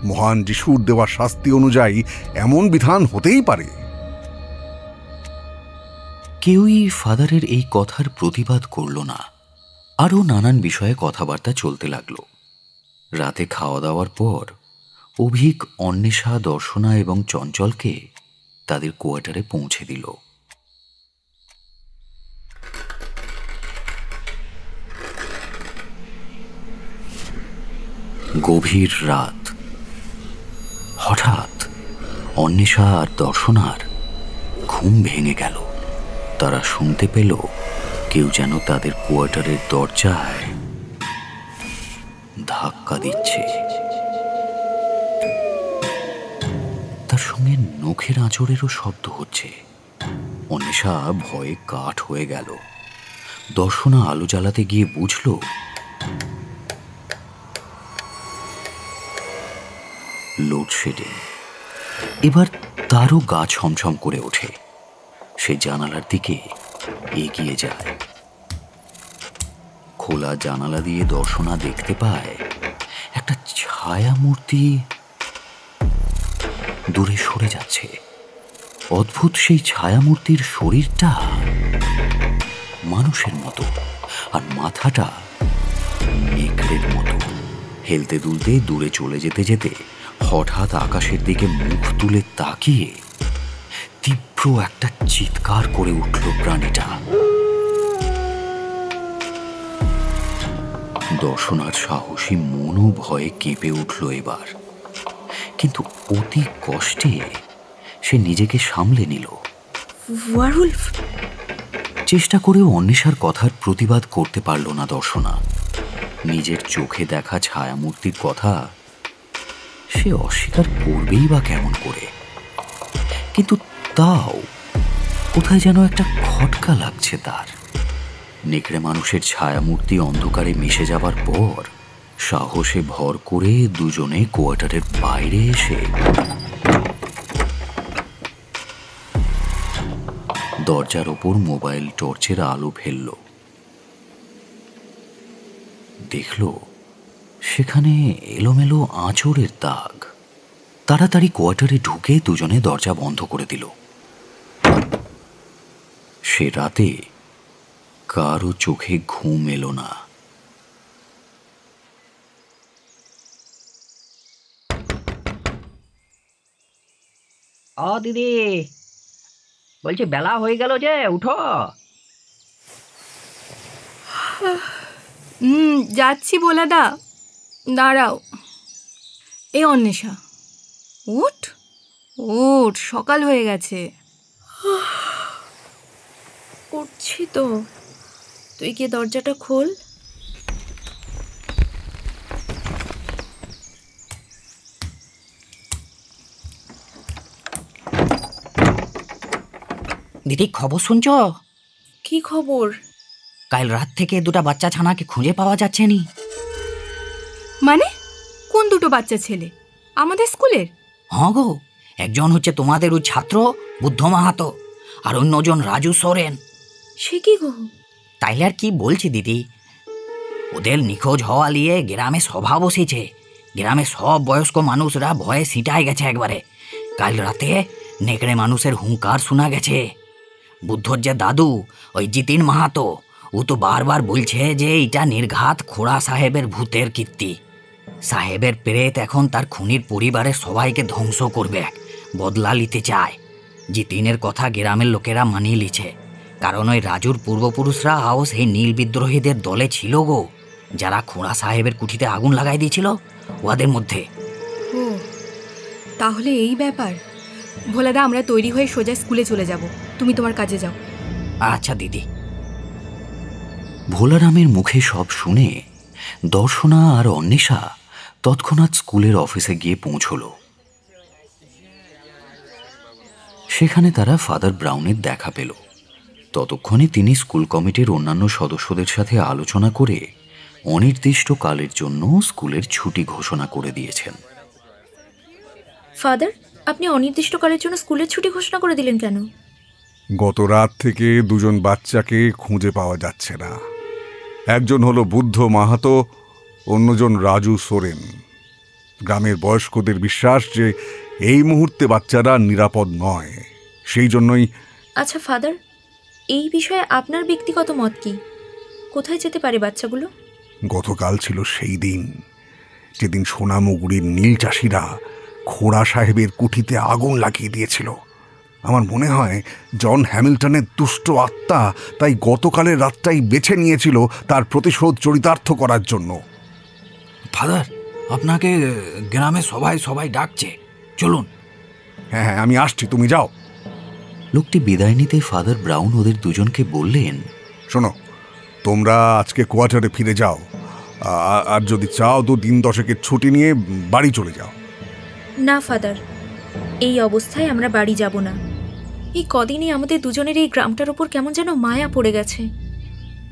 মহান যিশুর দেওয়া শাস্তি অনুযায়ী এমন বিধান হতেই পারে। কেউই ফাদারের এই কথার প্রতিবাদ করল না। আরও নানান বিষয়ে কথাবার্তা চলতে লাগল। রাতে খাওয়া দাওয়ার পর অভিক অন্বেষা, দর্শনা এবং চঞ্চলকে তাদের কোয়ার্টারে পৌঁছে দিল। গভীর রাত। হঠাৎ অন্বেষা আর দর্শনার ঘুম ভেঙে গেল। তারা শুনতে পেল কেউ যেন তাদের কোয়ার্টারের দরজায় ধাক্কা দিচ্ছে। তার সঙ্গে নখের আঁচড়েরও শব্দ হচ্ছে। অন্বেষা ভয়ে কাঠ হয়ে গেল। দর্শনা আলো জ্বালাতে গিয়ে বুঝল লোডশেডিং। এবার তারও গা ছমছম করে ওঠে। সে জানালার দিকে এগিয়ে যায়। খোলা জানালা দিয়ে দর্শনা দেখতে পায় একটা ছায়া মূর্তি দূরে সরে যাচ্ছে। অদ্ভুত সেই ছায়ামূর্তির শরীরটা মানুষের মতো, আর মাথাটা নেকড়ের মতো। হেলতে দুলতে দূরে চলে যেতে যেতে হঠাৎ আকাশের দিকে মুখ তুলে তাকিয়ে তীব্র একটা চিৎকার করে উঠল প্রাণীটা। দর্শনার সাহসী মনও ভয়ে কেঁপে উঠল এবার। কিন্তু অতি কষ্টে সে নিজেকে সামলে নিল। ওয়ারউলফ! চেষ্টা করেও অন্বেষার কথার প্রতিবাদ করতে পারল না দর্শনা। নিজের চোখে দেখা ছায়ামূর্তির কথা সে অস্বীকার করবেই বা কেমন করে? কিন্তু তাও কোথায় যেন একটা খটকা লাগছে তার। নেকড়ে মানুষের ছায়ামূর্তি অন্ধকারে মিশে যাবার পর সাহসে ভর করে দুজনে কোয়ার্টারের বাইরে এসে দরজার ওপর মোবাইল টর্চের আলো ফেলল। দেখল সেখানে এলোমেলো আঁচড়ের দাগ। তাড়াতাড়ি কোয়ার্টারে ঢুকে দুজনে দরজা বন্ধ করে দিল। সে রাতে কারো চোখে ঘুম এলো না। দিদি, বলছি বেলা হয়ে গেল যে, উঠো। যাচ্ছি ভোলাদা, দাঁড়াও। এ অন্বেষা, উঠ উঠ, সকাল হয়ে গেছে। উঠছি তো, তুই গিয়ে দরজাটা খোল। দিদি, খবর শুনছো? কি খবর? কাল রাত থেকে দুটা বাচ্চা ছানাকে খুঁজে পাওয়া যাচ্ছে নি। মানে কোন দুটো বাচ্চা ছেলে? আমাদের স্কুলের? হ্যাঁ গো, একজন হচ্ছে তোমাদের ওই ছাত্র বুদ্ধ মাহাতো, আর অন্যজন রাজু সোরেন। সে কি গো? তাইলে আর কি বলছি দিদি, ওদের নিখোঁজ হওয়া নিয়ে গ্রামে সভা বসেছে। গ্রামে সব বয়স্ক মানুষরা ভয়ে সিটায় গেছে একবারে। কাল রাতে নেকড়ে মানুষের হুঙ্কার শোনা গেছে। বুদ্ধর যে দাদু, ওই জিতিন মাহাতো, ও তো বারবার বলছে যে এটা নির্ঘাত খোড়া সাহেবের ভূতের কীর্তি। সাহেবের প্রেত এখন তার খুনির পরিবারের সবাইকে ধ্বংস করবে, বদলা নিতে চায়। জিতিনের কথা গ্রামের লোকেরা মানিয়ে লিছে, কারণ ওই রাজুর পূর্বপুরুষরাও সেই নীল বিদ্রোহীদের দলে ছিল গো, যারা খোড়া সাহেবের কুঠিতে আগুন লাগাই দিয়েছিল ওদের মধ্যে। ও, তাহলে এই ব্যাপার। ভোলাদা, আমরা তৈরি হয়ে সোজা স্কুলে চলে যাব, তুমি তোমার কাজে যাও। আচ্ছা দিদি। ভোলারামের মুখে সব শুনে দর্শনা আর অন্বেষা তৎক্ষণাৎ স্কুলের অফিসে গিয়ে পৌঁছল। সেখানে তারা ফাদার ব্রাউনের দেখা পেল। ততক্ষণে তিনি স্কুল কমিটির অন্যান্য সদস্যদের সাথে আলোচনা করে অনির্দিষ্টকালের জন্য স্কুলের ছুটি ঘোষণা করে দিয়েছেন। ফাদার, আপনি অনির্দিষ্টকালের জন্য স্কুলের ছুটি ঘোষণা করে দিলেন কেন? গত রাত থেকে দুজন বাচ্চাকে খুঁজে পাওয়া যাচ্ছে না। একজন হলো বুদ্ধ মাহাতো, অন্যজন রাজু সোরেন। গ্রামের বয়স্কদের বিশ্বাস যে এই মুহূর্তে বাচ্চারা নিরাপদ নয়, সেই জন্যই। আচ্ছা ফাদার, এই বিষয়ে আপনার ব্যক্তিগত মত কি? কোথায় যেতে পারে বাচ্চাগুলো? গতকাল ছিল সেই দিন যেদিন সোনামুগুড়ির নীল চাষিরা খোড়া সাহেবের কুঠিতে আগুন লাগিয়ে দিয়েছিল। আমার মনে হয় জন হ্যামিল্টনের দুষ্ট আত্মা তাই গতকালের রাতটাই বেছে নিয়েছিল তার প্রতিশোধ চরিতার্থ করার জন্য। ফাদার, আপনাকে গ্রামে সবাই ডাকছে, চলুন। হ্যাঁ, আমি আসছি, তুমি যাও। লোকটি বিদায় নিতে ফাদার ব্রাউন ওদের দুজনকে বললেন, শোনো, তোমরা আজকে কোয়ার্টারে ফিরে যাও, আর যদি চাও তো দিন 10 ছুটি নিয়ে বাড়ি চলে যাও। না ফাদার, এই অবস্থায় আমরা বাড়ি যাব না। এই কদিনই আমাদের দুজনের এই গ্রামটার ওপর কেমন যেন মায়া পড়ে গেছে।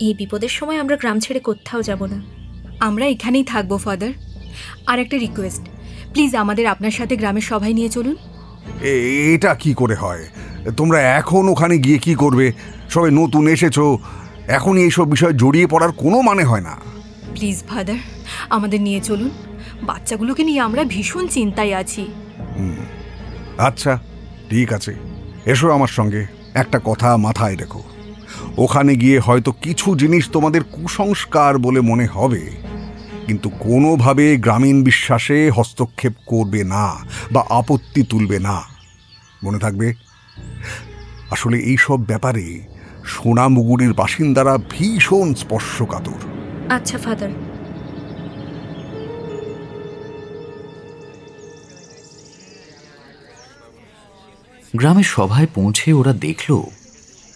এই বিপদের সময় আমরা গ্রাম ছেড়ে কোথাও যাব না। আমরা এখানেই থাকবো ফাদার। আর একটা রিকোয়েস্ট, প্লিজ আমাদের আপনার সাথে গ্রামের সবাই নিয়ে চলুন। এটা কি করে হয়? তোমরা এখন ওখানে গিয়ে কি করবে? সবাই নতুন এসেছো, এখনই এইসব বিষয়ে জড়িয়ে পড়ার কোনো মানে হয় না। প্লিজ ফাদার, আমাদের নিয়ে চলুন। বাচ্চাগুলোকে নিয়ে আমরা ভীষণ চিন্তায় আছি। আচ্ছা ঠিক আছে, এসো আমার সঙ্গে। একটা কথা মাথায় রেখো, ওখানে গিয়ে হয়তো কিছু জিনিস তোমাদের কুসংস্কার বলে মনে হবে, কিন্তু কোনোভাবে গ্রামীণ বিশ্বাসে হস্তক্ষেপ করবে না বা আপত্তি তুলবে না। মনে থাকবে, আসলে এই সব ব্যাপারে সোনামুগুড়ির বাসিন্দারা ভীষণ স্পর্শকাতর। আচ্ছা ফাদার। গ্রামের সভায় পৌঁছে ওরা দেখল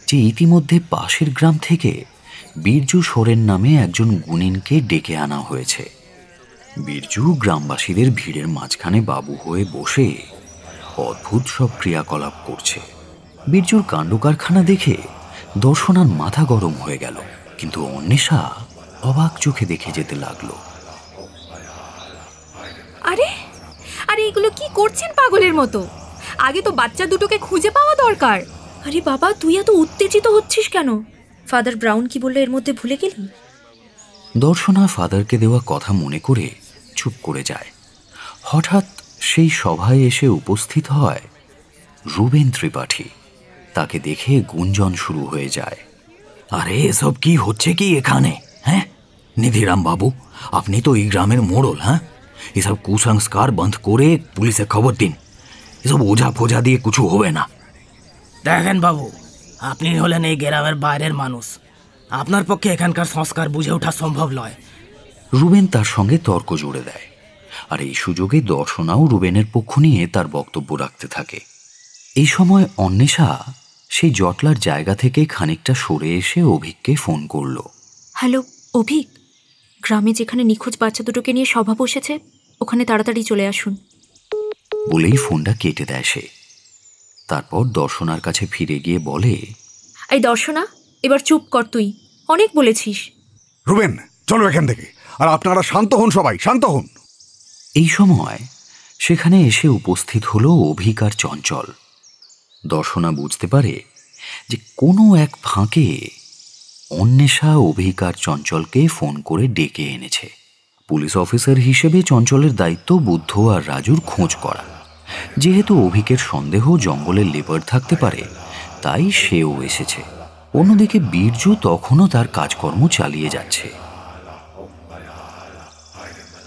যে ইতিমধ্যে পাশের গ্রাম থেকে বীরজু সোরেন নামে একজন গুণিনকে ডেকে আনা হয়েছে। বীরজু গ্রামবাসীদের ভিড়ের মাঝখানে বাবু হয়ে বসে অদ্ভুত সব ক্রিয়াকলাপ করছে। বীরজুর কাণ্ডকারখানা দেখে দর্শনার মাথা গরম হয়ে গেল, কিন্তু অন্বেষা অবাক চোখে দেখে যেতে লাগলো। আরে আরে এগুলো কি করছেন পাগলের মতো? আগে তো বাচ্চা দুটোকে খুঁজে পাওয়া দরকার। আরে বাবা, তুই এত উত্তেজিত হচ্ছিস কেন? ফাদার ব্রাউন কি বললো এর মধ্যে ভুলে গেলি? দর্শনা ফাদারকে দেওয়া কথা মনে করে চুপ করে যায়। হঠাৎ সেই সভায় এসে উপস্থিত হয় রুবেন ত্রিপাঠী। তাকে দেখে গুঞ্জন শুরু হয়ে যায়। আরে এসব কি হচ্ছে কি এখানে? হ্যাঁ নিধিরাম বাবু, আপনি তো এই গ্রামের মোড়ল। হ্যাঁ, এসব কুসংস্কার বন্ধ করে পুলিশে খবর দিন। এসব ওঝা ফোঝা দিয়ে কিছু হবে না। দেখেন বাবু, আপনি হলেন এই গ্রামের বাইরের মানুষ, আপনার পক্ষে এখানকার সংস্কার বুঝে ওঠা সম্ভব নয়। রুবেন তার সঙ্গে তর্ক জুড়ে দেয়, আর এই সুযোগে দর্শনাও রুবেনের পক্ষ নিয়ে তার বক্তব্য রাখতে থাকে। এই সময় অন্বেষা সেই জটলার জায়গা থেকে খানিকটা সরে এসে অভিককে ফোন করল। হ্যালো অভিক, গ্রামে যেখানে নিখোঁজ বাচ্চা দুটোকে নিয়ে সভা বসেছে ওখানে তাড়াতাড়ি চলে আসুন। বলেই ফোনটা কেটে দেয় সে। তারপর দর্শনার কাছে ফিরে গিয়ে বলে, এই দর্শনা, এবার চুপ কর, তুই অনেক বলেছিস। রুবেন, চলো এখান থেকে, আর আপনারা শান্ত হন, সবাই শান্ত হন। এই সময় সেখানে এসে উপস্থিত হলো অভিক আর চঞ্চল। দর্শনা বুঝতে পারে যে কোনো এক ফাঁকে অন্বেষা অভিক আর চঞ্চলকে ফোন করে ডেকে এনেছে। পুলিশ অফিসার হিসেবে চঞ্চলের দায়িত্ব বুদ্ধ আর রাজুর খোঁজ করা। যেহেতু অভিকের সন্দেহ জঙ্গলের লেবার থাকতে পারে, তাই সেও এসেছে। অন্যদিকে বীরজু তখনও তার কাজকর্ম চালিয়ে যাচ্ছে।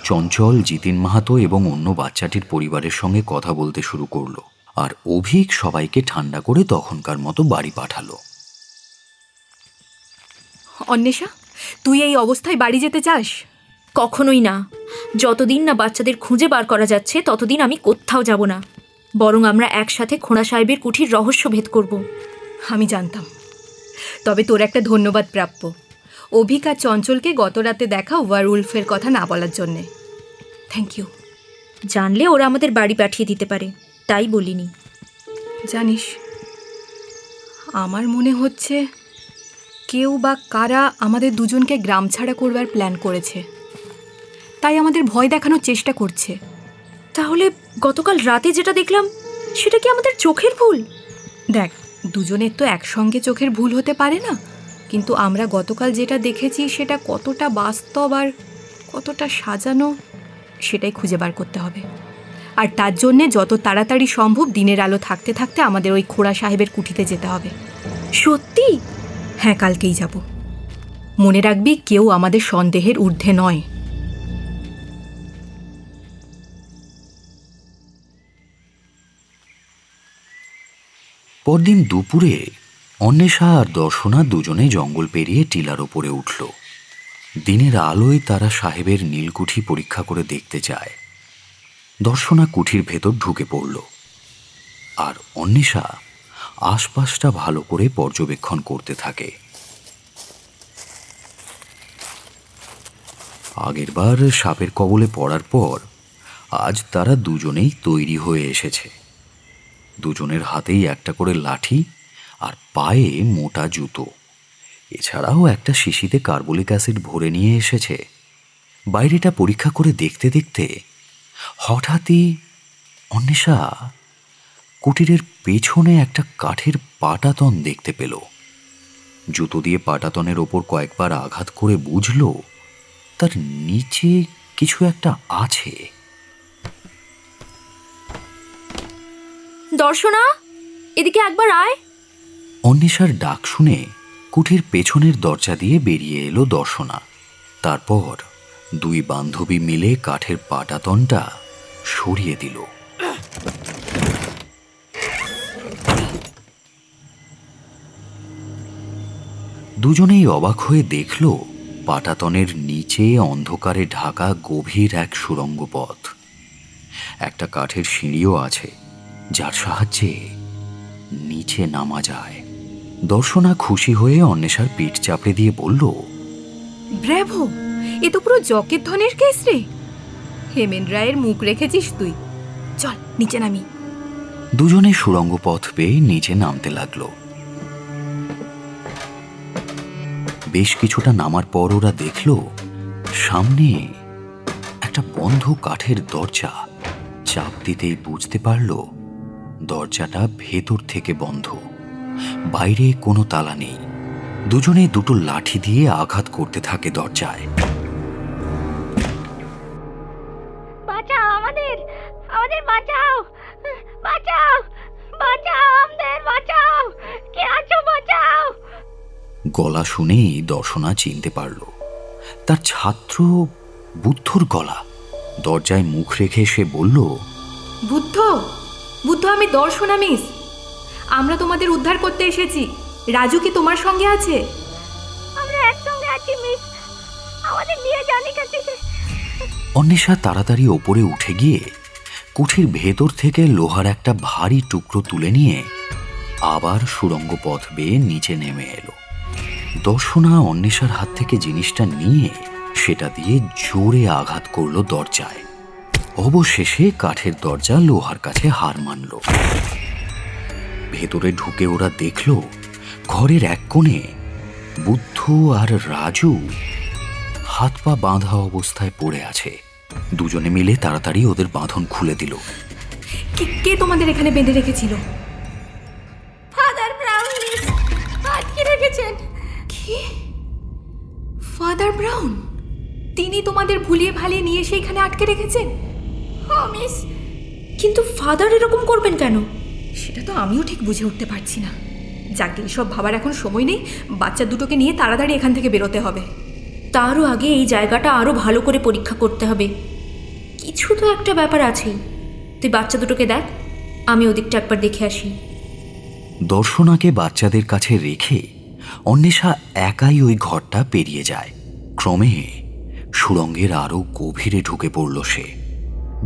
চঞ্চল জিতিন মাহাতো এবং অন্য বাচ্চাটির পরিবারের সঙ্গে কথা বলতে শুরু করলো, আর অভিক সবাইকে ঠান্ডা করে তখনকার মতো বাড়ি পাঠালো। অন্বেষা, তুই এই অবস্থায় বাড়ি যেতে চাস? কখনোই না। যতদিন না বাচ্চাদের খুঁজে বার করা যাচ্ছে ততদিন আমি কোথাও যাব না। বরং আমরা একসাথে খোঁড়া সাহেবের কুঠির রহস্য ভেদ করব। আমি জানতাম, তবে তোর একটা ধন্যবাদ প্রাপ্য, অভিক আর চঞ্চলকে গত রাতে দেখা ওয়ারউলফের কথা না বলার জন্যে। Thank you. জানলে ওরা আমাদের বাড়ি পাঠিয়ে দিতে পারে, তাই বলিনি। জানিস, আমার মনে হচ্ছে কেউ বা কারা আমাদের দুজনকে গ্রাম ছাড়া করবার প্ল্যান করেছে, তাই আমাদের ভয় দেখানোর চেষ্টা করছে। তাহলে গতকাল রাতে যেটা দেখলাম সেটা কি আমাদের চোখের ভুল? দেখ, দুজনের তো একসঙ্গে চোখের ভুল হতে পারে না, কিন্তু আমরা গতকাল যেটা দেখেছি সেটা কতটা বাস্তব আর কতটা সাজানো সেটাই খুঁজে বার করতে হবে। আর তার জন্যে যত তাড়াতাড়ি সম্ভব দিনের আলো থাকতে থাকতে আমাদের ওই খোড়া সাহেবের কুঠিতে যেতে হবে। সত্যি? হ্যাঁ, কালকেই যাব। মনে রাখবি, কেউ আমাদের সন্দেহের ঊর্ধ্বে নয়। পরদিন দুপুরে অন্বেষা আর দর্শনা দুজনে জঙ্গল পেরিয়ে টিলার ওপরে উঠল। দিনের আলোয় তারা সাহেবের নীলকুঠি পরীক্ষা করে দেখতে চায়। দর্শনা কুঠির ভেতর ঢুকে পড়ল, আর অন্বেষা আশপাশটা ভালো করে পর্যবেক্ষণ করতে থাকে। আগেরবার সাপের কবলে পড়ার পর আজ তারা দুজনেই তৈরি হয়ে এসেছে। দুজনের হাতেই একটা করে লাঠি আর পায়ে মোটা জুতো, এছাড়াও একটা শিশিতে কার্বলিক অ্যাসিড ভরে নিয়ে এসেছে। বাইরেটা পরীক্ষা করে দেখতে দেখতে হঠাৎই অন্বেষা কুটিরের পেছনে একটা কাঠের পাটাতন দেখতে পেল। জুতো দিয়ে পাটাতনের ওপর কয়েকবার আঘাত করে বুঝল তার নিচে কিছু একটা আছে। দর্শনা, এদিকে একবার আয়। অন্বেষার ডাক শুনে কুঠির পেছনের দরজা দিয়ে বেরিয়ে এলো দর্শনা। তারপর দুই বান্ধবী মিলে কাঠের পাটাতনটা সরিয়ে দিল। দুজনেই অবাক হয়ে দেখল পাটাতনের নিচে অন্ধকারে ঢাকা গভীর এক সুড়ঙ্গ পথ। একটা কাঠের সিঁড়িও আছে, যার সাহায্যে নিচে নামা যায়। দর্শনা খুশি হয়ে অন্বেষার পিঠ চাপড়ে দিয়ে বলল, ব্র্যাভো, এ তো পুরো জকের ধনের কেস রে। হেমেন রায়ের মুখ রেখেছিস তুই। চল নিচে নামি। দুজনে সুড়ঙ্গ পথ পেয়ে নিচে নামতে লাগলো। বেশ কিছুটা নামার পর ওরা দেখল সামনে একটা বন্ধ কাঠের দরজা। চাপ দিতেই বুঝতে পারল দরজাটা ভেতর থেকে বন্ধ, বাইরে কোনো তালা নেই। দুজনে দুটো লাঠি দিয়ে আঘাত করতে থাকে দরজায়। বাঁচাও আমাদের, আমাদের বাঁচাও, বাঁচাও, বাঁচাও আমাদের, বাঁচাও, কে আছো বাঁচাও। গলা শুনেই দর্শনা চিনতে পারল তার ছাত্র বুদ্ধর গলা। দরজায় মুখ রেখে সে বলল, বুদ্ধ, বুদ্ধ, আমি দর্শনা মিস। আমরা তোমাদের উদ্ধার করতে এসেছি। রাজু কি তোমার সঙ্গে আছে? আমরা একসঙ্গে আছি মিস, আমাদের নিয়ে যান এখান থেকে। অন্বেষা তাড়াতাড়ি ওপরে উঠে গিয়ে কুঠির ভেতর থেকে লোহার একটা ভারী টুকরো তুলে নিয়ে আবার সুড়ঙ্গ পথ বেয়ে নিচে নেমে এলো। দর্শনা অন্বেষার হাত থেকে জিনিসটা নিয়ে সেটা দিয়ে জোরে আঘাত করল দরজায়। অবশেষে কাঠের দরজা লোহার কাছে হার মানল। ভেতরে ঢুকে ওরা দেখল ঘরের এক কোণে বুদ্ধ আর রাজু হাত পা বাঁধা অবস্থায় পড়ে আছে। দুজনে মিলে তাড়াতাড়ি ওদের বাঁধন খুলে দিল। কে তোমাদের এখানে বেঁধে রেখেছিল? ফাদার ব্রাউন আটকে রেখেছেন। কি? Father brown? তিনি তোমাদের ভুলিয়ে ভালিয়ে নিয়ে এসে এখানে আটকে রেখেছেন? মিস, কিন্তু ফাদার এরকম করবেন কেন? সেটা তো আমিও ঠিক বুঝে উঠতে পারছি না। যাকে এসব ভাবার এখন সময় নেই। বাচ্চা দুটোকে নিয়ে তাড়াতাড়ি এখান থেকে বেরোতে হবে। তারও আগে এই জায়গাটা আরো ভালো করে পরীক্ষা করতে হবে। কিছু তো একটা ব্যাপার আছেই। তুই বাচ্চা দুটোকে দেখ, আমি ওদিকটা একবার দেখে আসি। দর্শনাকে বাচ্চাদের কাছে রেখে অন্বেষা একাই ওই ঘরটা পেরিয়ে যায়। ক্রমে সুড়ঙ্গের আরো গভীরে ঢুকে পড়ল সে।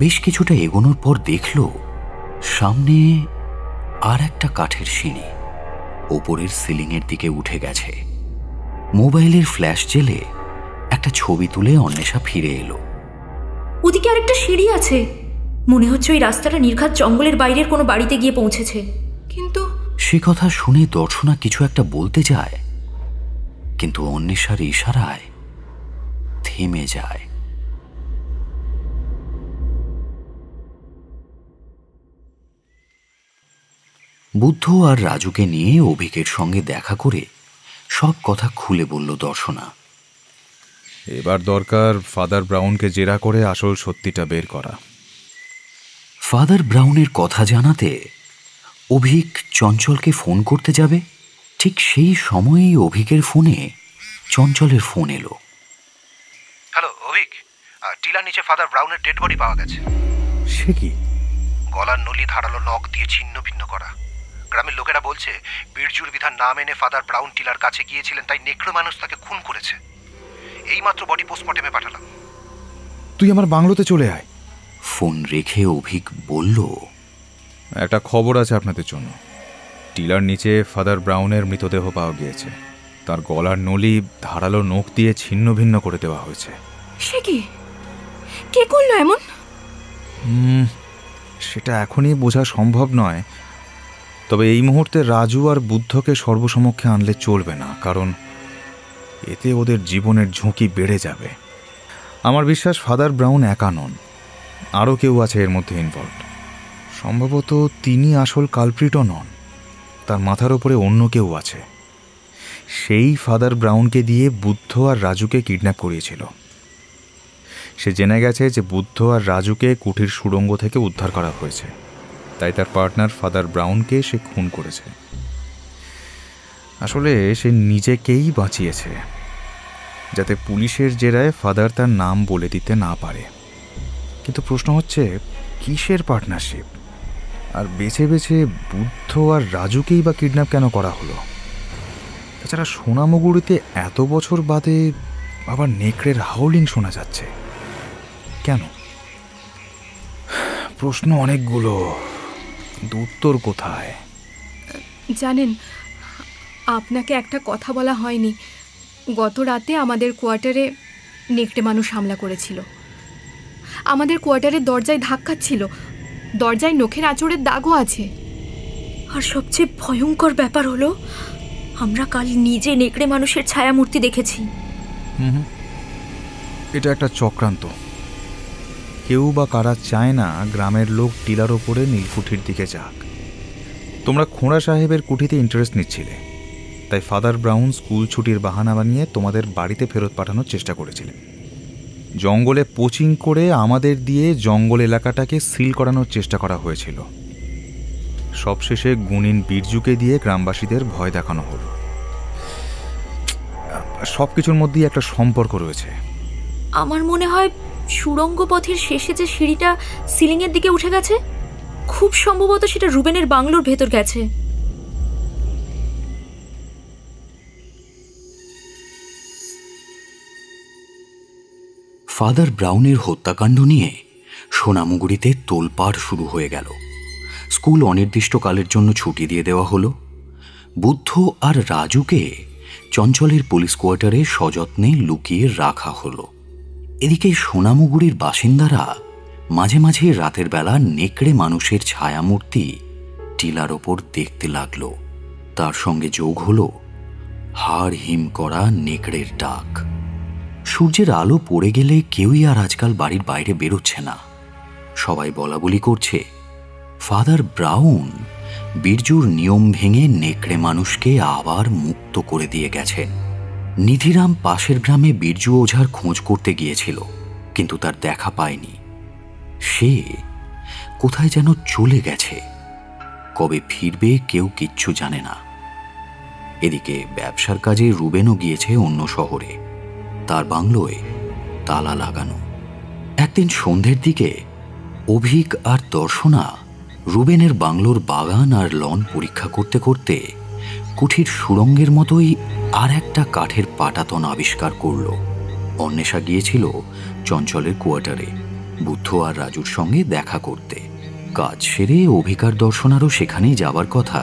বেশ কিছুটা এগোনোর পর দেখল সামনে আর একটা কাঠের সিঁড়ি ওপরের সিলিংয়ের দিকে উঠে গেছে। মোবাইলের ফ্ল্যাশ জেলে একটা ছবি তুলে অন্বেষা ফিরে এলো। ওদিকে আরেকটা সিঁড়ি আছে। মনে হচ্ছে ওই রাস্তাটা নির্ঘাত জঙ্গলের বাইরের কোনো বাড়িতে গিয়ে পৌঁছেছে। কিন্তু সে কথা শুনে দর্শনা কিছু একটা বলতে যায়, কিন্তু অন্বেষার ইশারায় থেমে যায়। বুদ্ধ আর রাজুকে নিয়ে অভিকের সঙ্গে দেখা করে সব কথা খুলে বলল দর্শনা। এবার দরকার ফাদার ব্রাউনকে জেরা করে আসল সত্যিটা বের করা। ফাদার ব্রাউনের কথা জানাতে অভিক চঞ্চলকে ফোন করতে যাবে, ঠিক সেই সময়েই অভিকের ফোনে চঞ্চলের ফোন এলো। হ্যালো অভিক, টিলার নিচে ফাদার ব্রাউনের ডেড বডি পাওয়া গেছে। সে কি? গলার নলি ধারালো নখ দিয়ে ছিন্ন ভিন্ন করা। গ্রামের লোকেরা বলছে বীরজুর বিধান না মেনে ফাদার ব্রাউন টিলার কাছে গিয়েছিলেন, তাই নেকড়ে মানুষ তাকে খুন করেছে। এইমাত্র বডি পোস্টমর্টেমে পাঠালাম। তুই আমার বাংলোতে চলে আয়। ফোন রেখে অভিক বলল, একটা খবর আছে আপনাদের জন্য। টিলার নিচে ফাদার ব্রাউনের মৃতদেহ পাওয়া গিয়েছে। তার গলার নলি ধারালো নখ দিয়ে ছিন্ন ভিন্ন করে দেওয়া হয়েছে। সে কি? কে করলো এমন? সেটা এখনই বোঝা সম্ভব নয়, তবে এই মুহূর্তে রাজু আর বুদ্ধকে সর্বসমক্ষে আনলে চলবে না, কারণ এতে ওদের জীবনের ঝুঁকি বেড়ে যাবে। আমার বিশ্বাস ফাদার ব্রাউন একা নন, আরও কেউ আছে এর মধ্যে ইনভলভড। সম্ভবত তিনি আসল কালপ্রিটও নন, তার মাথার ওপরে অন্য কেউ আছে। সেই ফাদার ব্রাউনকে দিয়ে বুদ্ধ আর রাজুকে কিডন্যাপ করিয়েছিল। সে জেনে গেছে যে বুদ্ধ আর রাজুকে কুঠির সুড়ঙ্গ থেকে উদ্ধার করা হয়েছে, তাই তার পার্টনার ফাদার ব্রাউনকে সে খুন করেছে। আসলে সে নিজেকেই বাঁচিয়েছে, যাতে পুলিশের জেরায় ফাদার তার নাম বলে দিতে না পারে। কিন্তু প্রশ্ন হচ্ছে, কিসের পার্টনারশিপ? আর বেছে বেছে বুদ্ধ আর রাজুকেই বা কিডন্যাপ কেন করা হলো? তাছাড়া সোনামুগুড়িতে এত বছর বাদে আবার নেকড়ের হাউলিং শোনা যাচ্ছে কেন? প্রশ্ন অনেকগুলো, উত্তর কোথায়? জানেন, আপনাকে একটা কথা বলা হয়নি। গত রাতে আমাদের কোয়ার্টারে নেকড়ে মানুষ হামলা করেছিল। আমাদের কোয়ার্টারের দরজায় ধাক্কাচ্ছিল, দরজায় নখের আঁচড়ের দাগও আছে। আর সবচেয়ে ভয়ঙ্কর ব্যাপার হলো, আমরা কাল নিজে নেকড়ে মানুষের ছায়ামূর্তি দেখেছি। এটা একটা চক্রান্ত। কেউ বা কারা চায় না গ্রামের লোক টিলার ওপরে নীলকুঠির দিকে যাক। তোমরা খোঁড়া সাহেবের কুঠিতে ইন্টারেস্ট নিচ্ছিলে, তাই ফাদার ব্রাউন স্কুল ছুটির বাহানা বানিয়ে তোমাদের বাড়িতে ফেরত পাঠানোর চেষ্টা করেছিলেন। জঙ্গলে পোচিং করে আমাদের দিয়ে জঙ্গল এলাকাটাকে সিল করানোর চেষ্টা করা হয়েছিল। সবশেষে গুণিন বীরজুকে দিয়ে গ্রামবাসীদের ভয় দেখানো হলো। সব কিছুর মধ্যেই একটা সম্পর্ক রয়েছে। আমার মনে হয় সুড়ঙ্গ পথের শেষে যে সিঁড়িটা সিলিংয়ের দিকে উঠে গেছে, খুব সম্ভবত সেটা রুবেনের বাংলোর ভেতর গেছে। ফাদার ব্রাউনের হত্যাকাণ্ড নিয়ে সোনামুগুড়িতে তোলপাড় শুরু হয়ে গেল। স্কুল অনির্দিষ্টকালের জন্য ছুটি দিয়ে দেওয়া হলো। বুদ্ধ আর রাজুকে চঞ্চলের পুলিশ কোয়ার্টারে সযত্নে লুকিয়ে রাখা হলো। এদিকে সোনামুগুড়ির বাসিন্দারা মাঝে মাঝে রাতের বেলা নেকড়ে মানুষের ছায়ামূর্তি টিলার ওপর দেখতে লাগল। তার সঙ্গে যোগ হল হাড় হিম করা নেকড়ের ডাক। সূর্যের আলো পড়ে গেলে কেউই আর আজকাল বাড়ির বাইরে বেরোচ্ছে না। সবাই বলাবলি করছে ফাদার ব্রাউন বীরজুর নিয়ম ভেঙে নেকড়ে মানুষকে আবার মুক্ত করে দিয়ে গেছেন। নিধিরাম পাশের গ্রামে বীরজু ওঝার খোঁজ করতে গিয়েছিল, কিন্তু তার দেখা পায়নি। সে কোথায় যেন চলে গেছে, কবে ফিরবে কেউ কিচ্ছু জানে না। এদিকে ব্যবসার কাজে রুবেনও গিয়েছে অন্য শহরে, তার বাংলোয় তালা লাগানো। একদিন সন্ধ্যের দিকে অভিক আর দর্শনা রুবেনের বাংলোর বাগান আর লন পরীক্ষা করতে করতে কুঠির সুড়ঙ্গের মতোই আর একটা কাঠের পাটাতন আবিষ্কার করল। অন্বেষা গিয়েছিল চঞ্চলের কোয়ার্টারে বুদ্ধ আর রাজুর সঙ্গে দেখা করতে। কাজ সেরে অভিকার দর্শনারও সেখানেই যাবার কথা।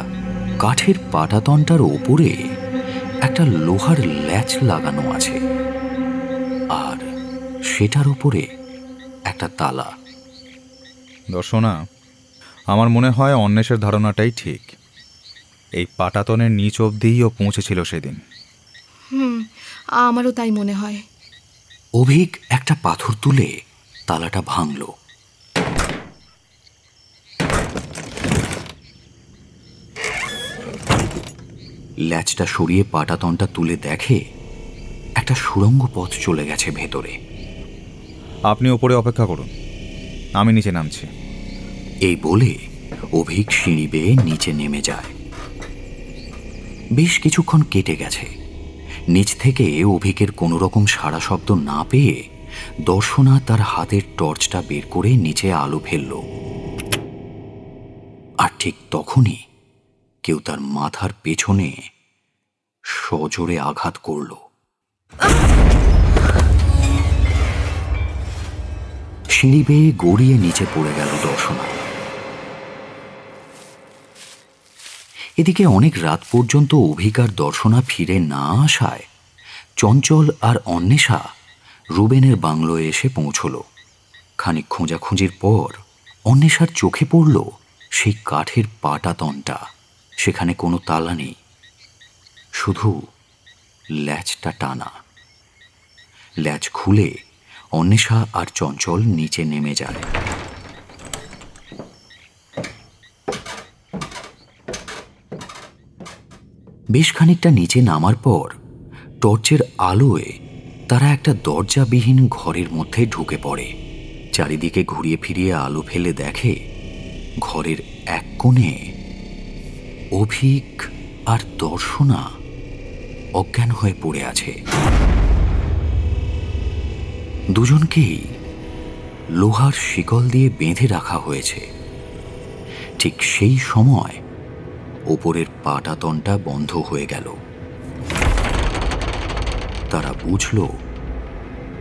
কাঠের পাটাতনটার ওপরে একটা লোহার ল্যাচ লাগানো আছে, আর সেটার উপরে একটা তালা। দর্শনা, আমার মনে হয় অন্বেষের ধারণাটাই ঠিক। এই পাটাতনের নিচ অবধিই ও পৌঁছেছিল সেদিন। আমারও তাই মনে হয়। অভিক একটা পাথর তুলে তালাটা ভাঙল। ল্যাচটা সরিয়ে পাটাতনটা তুলে দেখে একটা সুড়ঙ্গ পথ চলে গেছে ভেতরে। আপনি ওপরে অপেক্ষা করুন, আমি নিচে নামছি। এই বলে অভিক সিঁড়ি বেয়ে নিচে নেমে যায়। বেশ কিছুক্ষণ কেটে গেছে। নিচ থেকে অভিকের কোনো রকম সাড়া শব্দ না পেয়ে দর্শনা তার হাতের টর্চটা বের করে নিচে আলো ফেলল। আর ঠিক তখনই কেউ তার মাথার পেছনে সজোরে আঘাত করল। সিঁড়ি বেয়ে গড়িয়ে নিচে পড়ে গেল দর্শনা। এদিকে অনেক রাত পর্যন্ত অভিকার দর্শনা ফিরে না আসায় চঞ্চল আর অন্বেষা রুবেনের বাংলোয় এসে পৌঁছল। খানিক খোঁজাখুঁজির পর অন্বেষার চোখে পড়ল সেই কাঠের পাটাতনটা। সেখানে কোনো তালা নেই, শুধু ল্যাচটা টানা। ল্যাচ খুলে অন্বেষা আর চঞ্চল নিচে নেমে যায়। বেশ খানিকটা নিচে নামার পর টর্চের আলোয় তারা একটা দরজাবিহীন ঘরের মধ্যে ঢুকে পড়ে। চারিদিকে ঘুরিয়ে ফিরিয়ে আলো ফেলে দেখে ঘরের এক কোণে অভিক আর দর্শনা অজ্ঞান হয়ে পড়ে আছে। দুজনকেই লোহার শিকল দিয়ে বেঁধে রাখা হয়েছে। ঠিক সেই সময় ওপরের পাটাতনটা বন্ধ হয়ে গেল। তারা বুঝল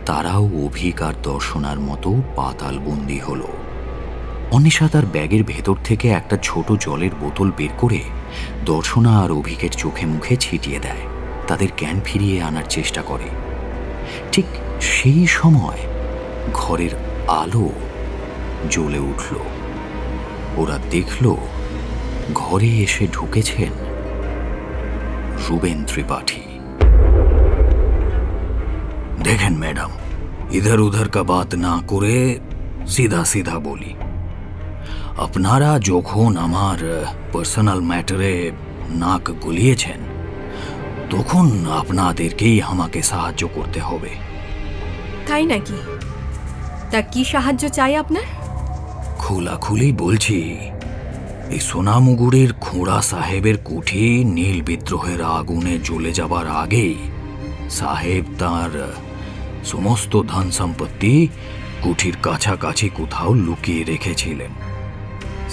তারাও অভিক আর দর্শনার মতো পাতালবন্দি হল। অন্বেষা তার ব্যাগের ভেতর থেকে একটা ছোট জলের বোতল বের করে দর্শনা আর অভিকের চোখে মুখে ছিটিয়ে দেয়। তাদের জ্ঞান ফিরিয়ে আনার চেষ্টা করে। ঠিক সেই সময় ঘরের আলো জ্বলে উঠল। ওরা দেখল ঘরে এসে ঢুকেছেন রুবেন ত্রিপাঠী। देखें मैडम, इधर उधर का बात ना करे सीधा सीधा बोली। আপনারা যখন আমার পার্সোনাল ম্যাটারে নাক গলিয়েছেন তখন আপনাদেরকেই আমাকে সাহায্য করতে হবে। তাই নাকি? তা কি সাহায্য চাই আপনার? খোলাখুলি বলছি, এই সোনামুগুড়ির খোঁড়া সাহেবের কুঠি নীল বিদ্রোহের আগুনে জ্বলে যাবার আগেই সাহেব তার সমস্ত ধন সম্পত্তি কুঠির কাছাকাছি কোথাও লুকিয়ে রেখেছিলেন।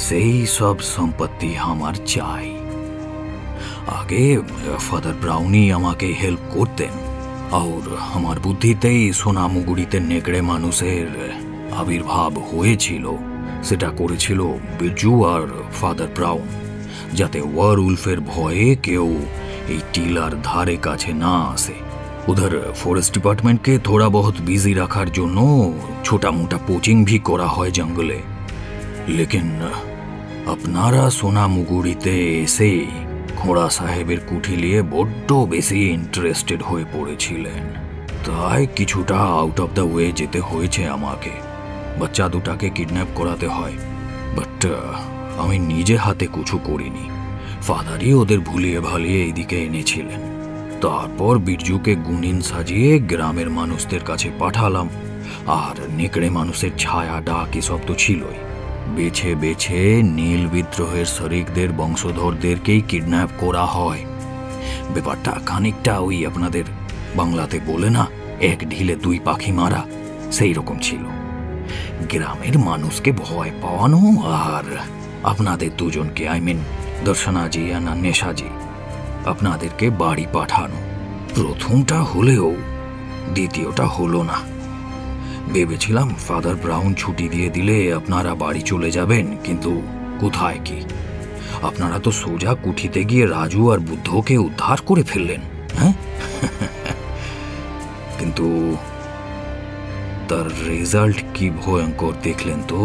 সেই সব সম্পত্তি আমার চাই। আগে ফাদার ব্রাউনি আমাকে হেল্প করতেন, আর আমার বুদ্ধিতেই সোনামুগুড়িতে নেকড়ে মানুষের আবির্ভাব হয়েছিল। সেটা করেছিল বিরজু আর ফাদার ব্রাউন, যাতে ওয়ার উলফের ভয়ে কেউ এই টিলার ধারে কাছে না আসে। उधर फॉरेस्ट डिपार्टमेंट के थोड़ा बहुत बिजी रखार जोनो छोटा मोटा पोचिंग भी करा है जंगले। लेकिन अपनारा सोनामुगुड़ीते एसे खोड़ा साहेबेर कुठी लिये बड्डो बेशी इंटरेस्टेड हये पड़ेछिलेन। ताई किछुटा आउट अफ द वे जेते हयेछे आमाके। बच्चा दुटाके किडनैप कराते हय, बाट आमी निजे हाथे किछु करिनी। फादारई ओदेर भुलिये भालिये एदिके এনেছিলেন। তারপর বিরজুকে গুণিন সাজিয়ে গ্রামের মানুষদের কাছে পাঠালাম। আর নেকড়ে মানুষের ছায়া ডাক এসব তো ছিলই। বেছে বেছে নীল বিদ্রোহের শরিকদের বংশধরদেরকেই কিডন্যাপ করা হয়। ব্যাপারটা খানিকটা ওই আপনাদের বাংলাতে বলে না, এক ঢিলে দুই পাখি মারা, সেই রকম ছিল। গ্রামের মানুষকে ভয় পাওয়ানো আর আপনাদের দুজনকে, আই মিন দর্শনাজি আর নেশাজি, আপনাদেরকে বাড়ি পাঠানো। প্রথমটা হলেও দ্বিতীয়টা হলো না। ভেবেছিলাম ফাদার ব্রাউন ছুটি দিয়ে দিলে আপনারা বাড়ি চলে যাবেন, কিন্তু কোথায় কি, আপনারা তো সোজা কুঠিতে গিয়ে রাজু আর বুদ্ধকে উদ্ধার করে ফেললেন। হ্যাঁ, কিন্তু তার রেজাল্ট কি ভয়ঙ্কর দেখলেন তো।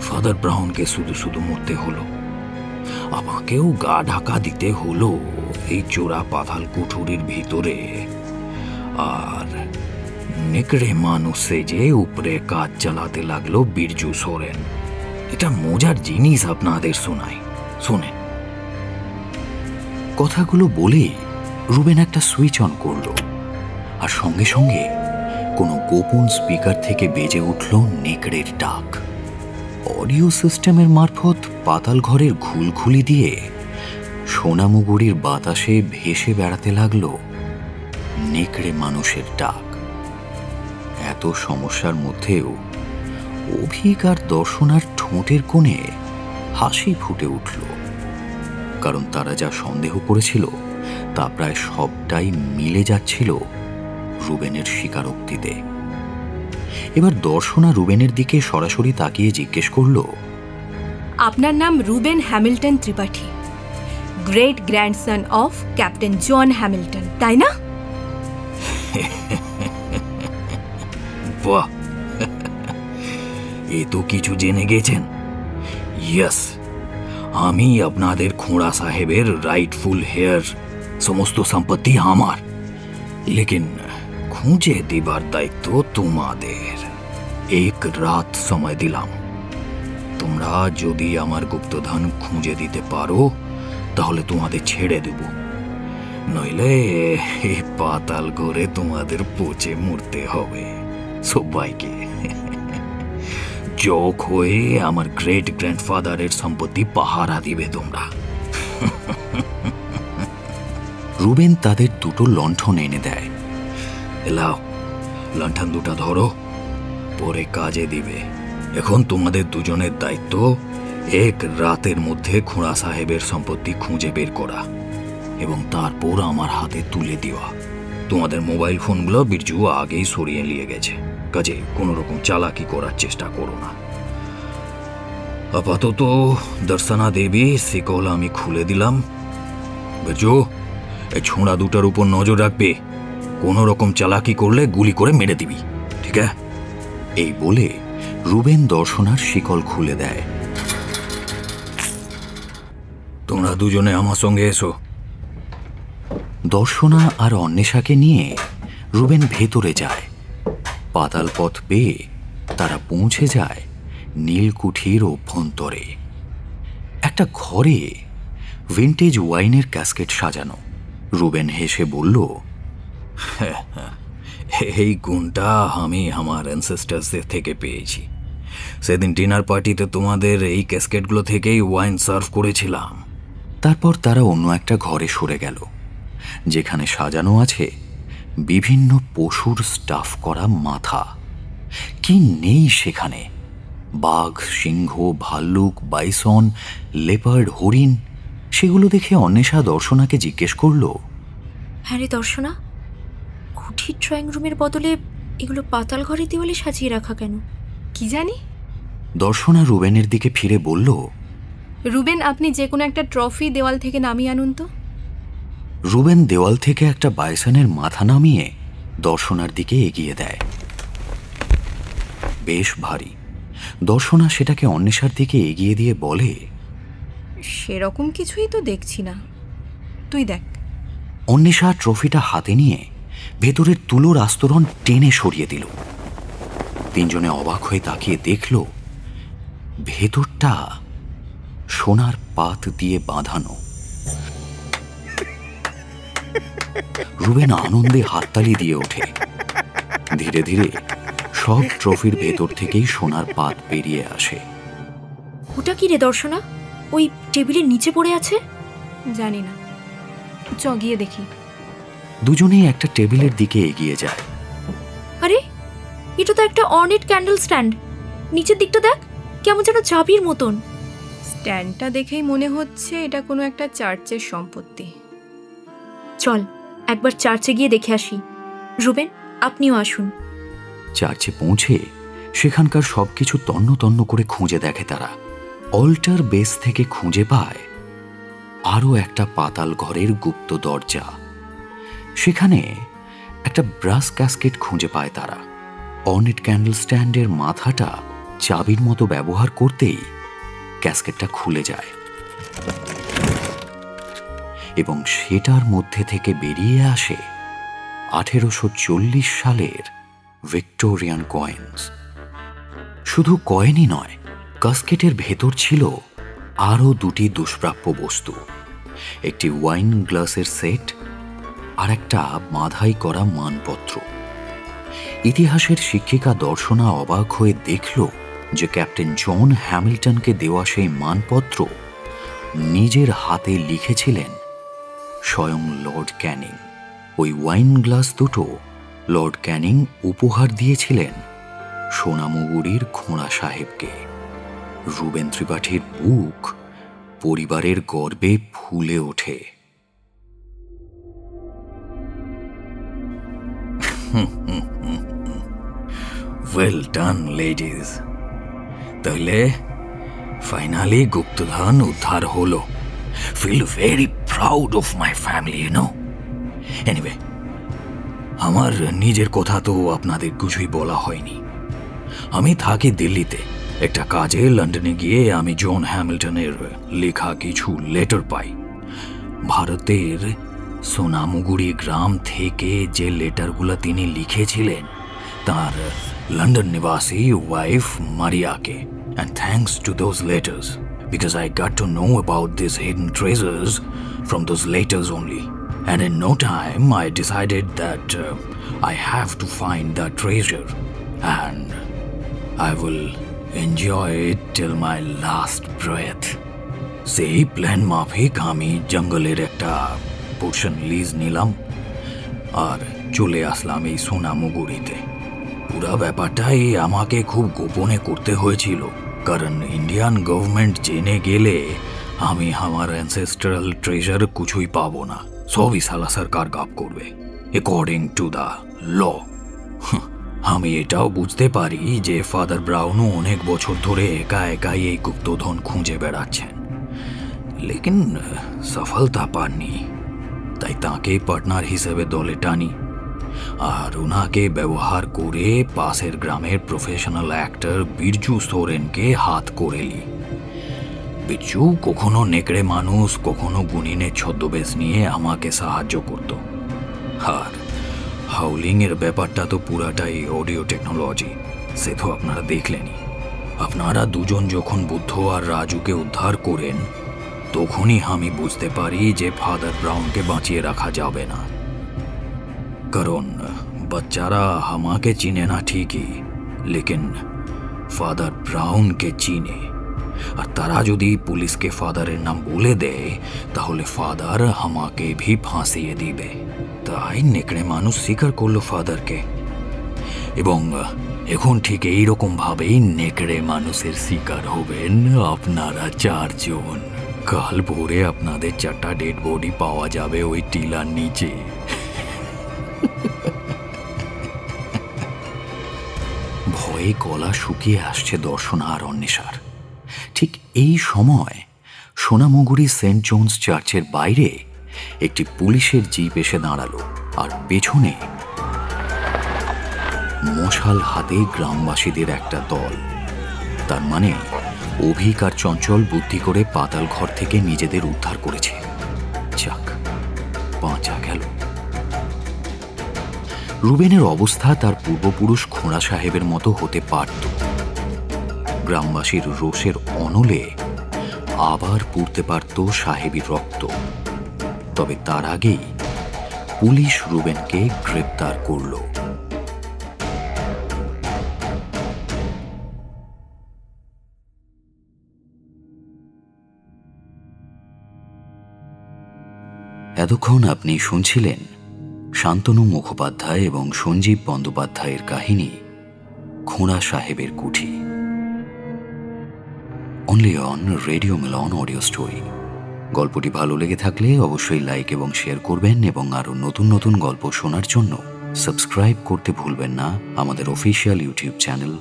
ফাদার ব্রাউনকে শুধু শুধু মরতে হলো, আমাকেও গা ঢাকা দিতে হলো এই চোরা পাতাল কুঠুরির ভিতরে। আর নেকড়ে মানুষে যে উপরে কাজ চালাতে লাগলো বিরজু সোরেন। এটা মজার জিনিস আপনাদের শোনাই, শোনেন। কথাগুলো বলেই রুবেন একটা সুইচ অন করল, আর সঙ্গে সঙ্গে কোনো গোপন স্পিকার থেকে বেজে উঠল নেকড়ের ডাক। অডিও সিস্টেমের মারফত পাতাল ঘরের ঘুলঘুলি দিয়ে সোনামুগুড়ির বাতাসে ভেসে বেড়াতে লাগলো নেকড়ে মানুষের ডাক। এত সমস্যার মধ্যেও অভিক আর দর্শনার ঠোঁটের কোণে হাসি ফুটে উঠল, কারণ তারা যা সন্দেহ করেছিল তা প্রায় সবটাই মিলে যাচ্ছিল রুবেনের স্বীকারোক্তিতে। এবার দর্শনা রুবেনের দিকে সরাসরি তাকিয়ে জিজ্ঞেস করল, আপনার নাম Ruben Hamilton Tripathi, great grandson of captain John Hamilton, তাই না? বাহ, এ তো কিছু জেনে গেছেন। ইয়েস, আমি আপনাদের খোঁড়া সাহেবের রাইটফুল হেয়ার, সমস্ত সম্পত্তি আমার, লেকিন খুঁজে দেবার দায়িত্ব তোমাদের। এক রাত সময় দিলাম, তোমরা যদি আমার গুপ্তধন খুঁজে দিতে পারো তাহলে তোমাদের ছেড়ে দেব, নইলে এই পাতাল ঘরে তোমাদের পচে মরতে হবে সবাইকে। যোগ হয়ে আমার গ্রেট গ্র্যান্ডফাদারের সম্পত্তি পাহারা দিবে তোমরা। রুবেন তাদের দুটো লণ্ঠন এনে দেয়। এলাও, লণ্ঠন দুটা ধরো, পরে কাজে দিবে। এখন তোমাদের দুজনের দায়িত্ব এক রাতের মধ্যে খুঁড়া সাহেবের সম্পত্তি খুঁজে বের করা এবং তারপর আমার হাতে তুলে দেওয়া। তোমাদের মোবাইল ফোনগুলো বিরজু আগেই সরিয়ে নিয়ে গেছে, কাজে কোনো রকম চালাকি করার চেষ্টা করো না। আপাতত দর্শনা দেবী শিকল আমি খুলে দিলাম। বিরজু, এই ছোঁড়া দুটার উপর নজর রাখবে, কোনো রকম চালাকি করলে গুলি করে মেরে দিবি, ঠিক আছে? এই বলে রুবেন দর্শনার শিকল খুলে দেয়। তোমরা দুজনে আমার সঙ্গে এসো। দর্শনা আর অন্বেষাকে নিয়ে রুবেন ভেতরে যায়। পাতাল পথ পেয়ে তারা পৌঁছে যায় নীলকুঠির অভ্যন্তরে। একটা ঘরে ভিন্টেজ ওয়াইনের ক্যাসকেট সাজানো। রুবেন হেসে বলল, এই গুণটা আমি আমার অ্যানসেস্টার্সদের থেকে পেয়েছি। সেদিন ডিনার পার্টিতে তোমাদের এই ক্যাসকেটগুলো থেকেই ওয়াইন সার্ভ করেছিলাম। তারপর তারা অন্য একটা ঘরে সরে গেল, যেখানে সাজানো আছে বিভিন্ন পশুর স্টাফ করা মাথা। কি নেই সেখানে! বাঘ, সিংহ, ভাল্লুক, বাইসন, লেপার্ড, হরিণ। সেগুলো দেখে অন্বেষা দর্শনাকে জিজ্ঞেস করল, হ্যাঁ রে দর্শনা, কুঠির ড্রয়িং রুমের বদলে এগুলো পাতাল ঘরের দেওয়ালে সাজিয়ে রাখা কেন? কি জানি। দর্শনা রুবেনের দিকে ফিরে বলল, রুবেন, আপনি যে কোনো একটা ট্রফি দেওয়াল থেকে নামিয়ে আনুন তো। রুবেন দেওয়াল থেকে একটা বাইসনের মাথা নামিয়ে দর্শনার দিকে এগিয়ে দেয়। বেশ ভারী। দর্শনা সেটাকে অন্বেষার দিকে এগিয়ে দিয়ে বলে, সেরকম কিছুই তো দেখছি না, তুই দেখ। অন্বেষা ট্রফিটা হাতে নিয়ে ভেতরের তুলোর আস্তরণ টেনে সরিয়ে দিল। তিনজনে অবাক হয়ে তাকিয়ে দেখল ভেতরটা সোনার পাত দিয়ে বাঁধানো। রুবেন আনন্দে হাততালি দিয়ে ওঠে। ধীরে ধীরে সব ট্রফির ভেতর থেকেই সোনার পাত বেরিয়ে আসে। ওটা কি রে দর্শনা, ওই টেবিলের নিচে পড়ে আছে? জানি না, চ গিয়ে দেখি। দুজনেই একটা টেবিলের দিকে এগিয়ে যায়। আরে, এটা তো একটা অর্নেট ক্যান্ডেল স্ট্যান্ড। নিচের দিকটা দেখ, কেমন যেন চাবির মতন। স্ট্যান্ডটা দেখেই মনে হচ্ছে এটা কোনো একটা চার্চের সম্পত্তি। চল একবার চার্চে গিয়ে দেখে আসি। রুবেন, আপনিও আসুন। চার্চে পৌঁছে সেখানকার সবকিছু তন্ন তন্ন করে খুঁজে দেখে তারা। অল্টার বেস থেকে খুঁজে পায় আরও একটা পাতাল ঘরের গুপ্ত দরজা। সেখানে একটা ব্রাস ক্যাসকেট খুঁজে পায় তারা। অর্নেট ক্যান্ডেল স্ট্যান্ডের মাথাটা চাবির মতো ব্যবহার করতেই ক্যাসকেটটা খুলে যায় এবং সেটার মধ্যে থেকে বেরিয়ে আসে 1840 সালের ভিক্টোরিয়ান কয়েন্স। শুধু কয়েনই নয়, কাস্কেটের ভেতর ছিল আরও দুটি দুষ্প্রাপ্য বস্তু। একটি ওয়াইন গ্লাসের সেট আর একটা বাঁধাই করা মানপত্র। ইতিহাসের শিক্ষিকা দর্শনা অবাক হয়ে দেখল যে ক্যাপ্টেন জন হ্যামিল্টনকে দেওয়া সেই মানপত্র নিজের হাতে লিখেছিলেন স্বয়ং লর্ড ক্যানিং। ওই ওয়াইন গ্লাস দুটো লর্ড ক্যানিং উপহার দিয়েছিলেন সোনামুগুরির খোঁড়া সাহেবকে। রুবেন ত্রিপাঠীর বুক পরিবারের গর্বে ফুলে ওঠে। Well done ladies. তাহলে ফাইনালি গুপ্তধন উদ্ধার হলো। Feel very proud of my family, you know. Anyway, আমার নিজের কথা তো আপনাদের কিছুই বলা হয়নি। আমি থাকি দিল্লিতে একটা কাজে। লন্ডনে গিয়ে আমি জন হ্যামিল্টনের লেখা কিছু লেটার পাই। ভারতের সোনামুগুরি গ্রাম থেকে যে লেটারগুলো তিনি লিখেছিলেন তার লন্ডন নিবাসী wife মারিয়াকে। And thanks to those letters, because I got to know about these hidden treasures from those letters only. And in no time, I decided that I have to find that treasure. And I will enjoy it till my last breath. সেই প্ল্যান মাফিক আমি জঙ্গলের একটা পোর্শন লিজ নিলাম আর চলে আসলাম এই সোনামুগুরিতে। পুরা ব্যাপারটাই আমাকে খুব গোপনে করতে হয়েছিল, কারণ ইন্ডিয়ান গভর্নমেন্ট জেনে গেলে আমি আমার অ্যানসেস্ট্রাল ট্রেজার কিছুই পাবো না। সবই সালা সরকার গাপ করবে অ্যাকর্ডিং টু দ্য ল। আমি এটাও বুঝতে পারি যে ফাদার ব্রাউনও অনেক বছর ধরে একা একাই এই গুপ্তধন খুঁজে বেড়াচ্ছেন, লেকিন সফলতা পাননি। তাই তাকে পার্টনার হিসেবে দলে টানি আর ওনাকে ব্যবহার করে পাশের গ্রামের প্রফেশনাল অ্যাক্টর বিরজু সোরেনকে হাত করে নি। বিরজু কখনো নেকড়ে মানুষ, কখনো গুনিনের ছদ্মবেশ নিয়ে আমাকে সাহায্য করত। আর হাউলিংয়ের ব্যাপারটা তো পুরাটাই অডিও টেকনোলজি, সে তো আপনারা দেখলেনই। আপনারা দুজন যখন বুদ্ধ আর রাজুকে উদ্ধার করেন তখনই আমি বুঝতে পারি যে ফাদার ব্রাউনকে বাঁচিয়ে রাখা যাবে না, কারণ বাচ্চারা আমাকে চিনে না ঠিকই, লেকিন ফাদার ব্রাউনকে চিনে। আর তারা যদি পুলিশকে ফাদারের নাম বলে দেয় তাহলে ফাদার আমাকে ভি ফাঁসিয়ে দিবে। তাই নেকড়ে মানুষ স্বীকার করলো ফাদারকে, এবং এখন ঠিক এইরকম ভাবেই নেকড়ে মানুষের শিকার হবেন আপনারা চারজন। কাল ভোরে আপনাদের 4টা ডেড বডি পাওয়া যাবে ওই টিলার নিচে। ভয়ে গলা শুকিয়ে আসছে দর্শনা আর অন্বেষার। ঠিক এই সময় সোনামুগুরি সেন্ট জোন্স চার্চের বাইরে একটি পুলিশের জিপ এসে দাঁড়ালো, আর পেছনে মশাল হাতে গ্রামবাসীদের একটা দল। তার মানে অভিক আর চঞ্চল বুদ্ধি করে পাতাল ঘর থেকে নিজেদের উদ্ধার করেছে। যাক, বাঁচা গেল। রুবেনের অবস্থা তার পূর্বপুরুষ খোঁড়া সাহেবের মতো হতে পারত। গ্রামবাসীর রোষের অনলে আবার পুড়তে পারত সাহেবীর রক্ত। তবে তার আগেই পুলিশ রুবেনকে গ্রেপ্তার করল। এতক্ষণ আপনি শুনছিলেন শান্তনু মুখোপাধ্যায় এবং সঞ্জীব বন্দ্যোপাধ্যায়ের কাহিনী খোঁড়া সাহেবের কুঠি, only on radio Milan audio story. গল্পটি ভালো লেগে থাকলে অবশ্যই লাইক এবং শেয়ার করবেন, এবং আরও নতুন নতুন গল্প শোনার জন্য সাবস্ক্রাইব করতে ভুলবেন না আমাদের official YouTube channel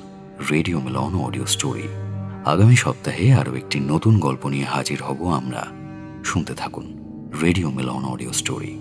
radio Milan audio story. আগামী সপ্তাহে আরও একটি নতুন গল্প নিয়ে হাজির হব আমরা। শুনতে থাকুন রেডিও মিলন অডিও স্টোরি।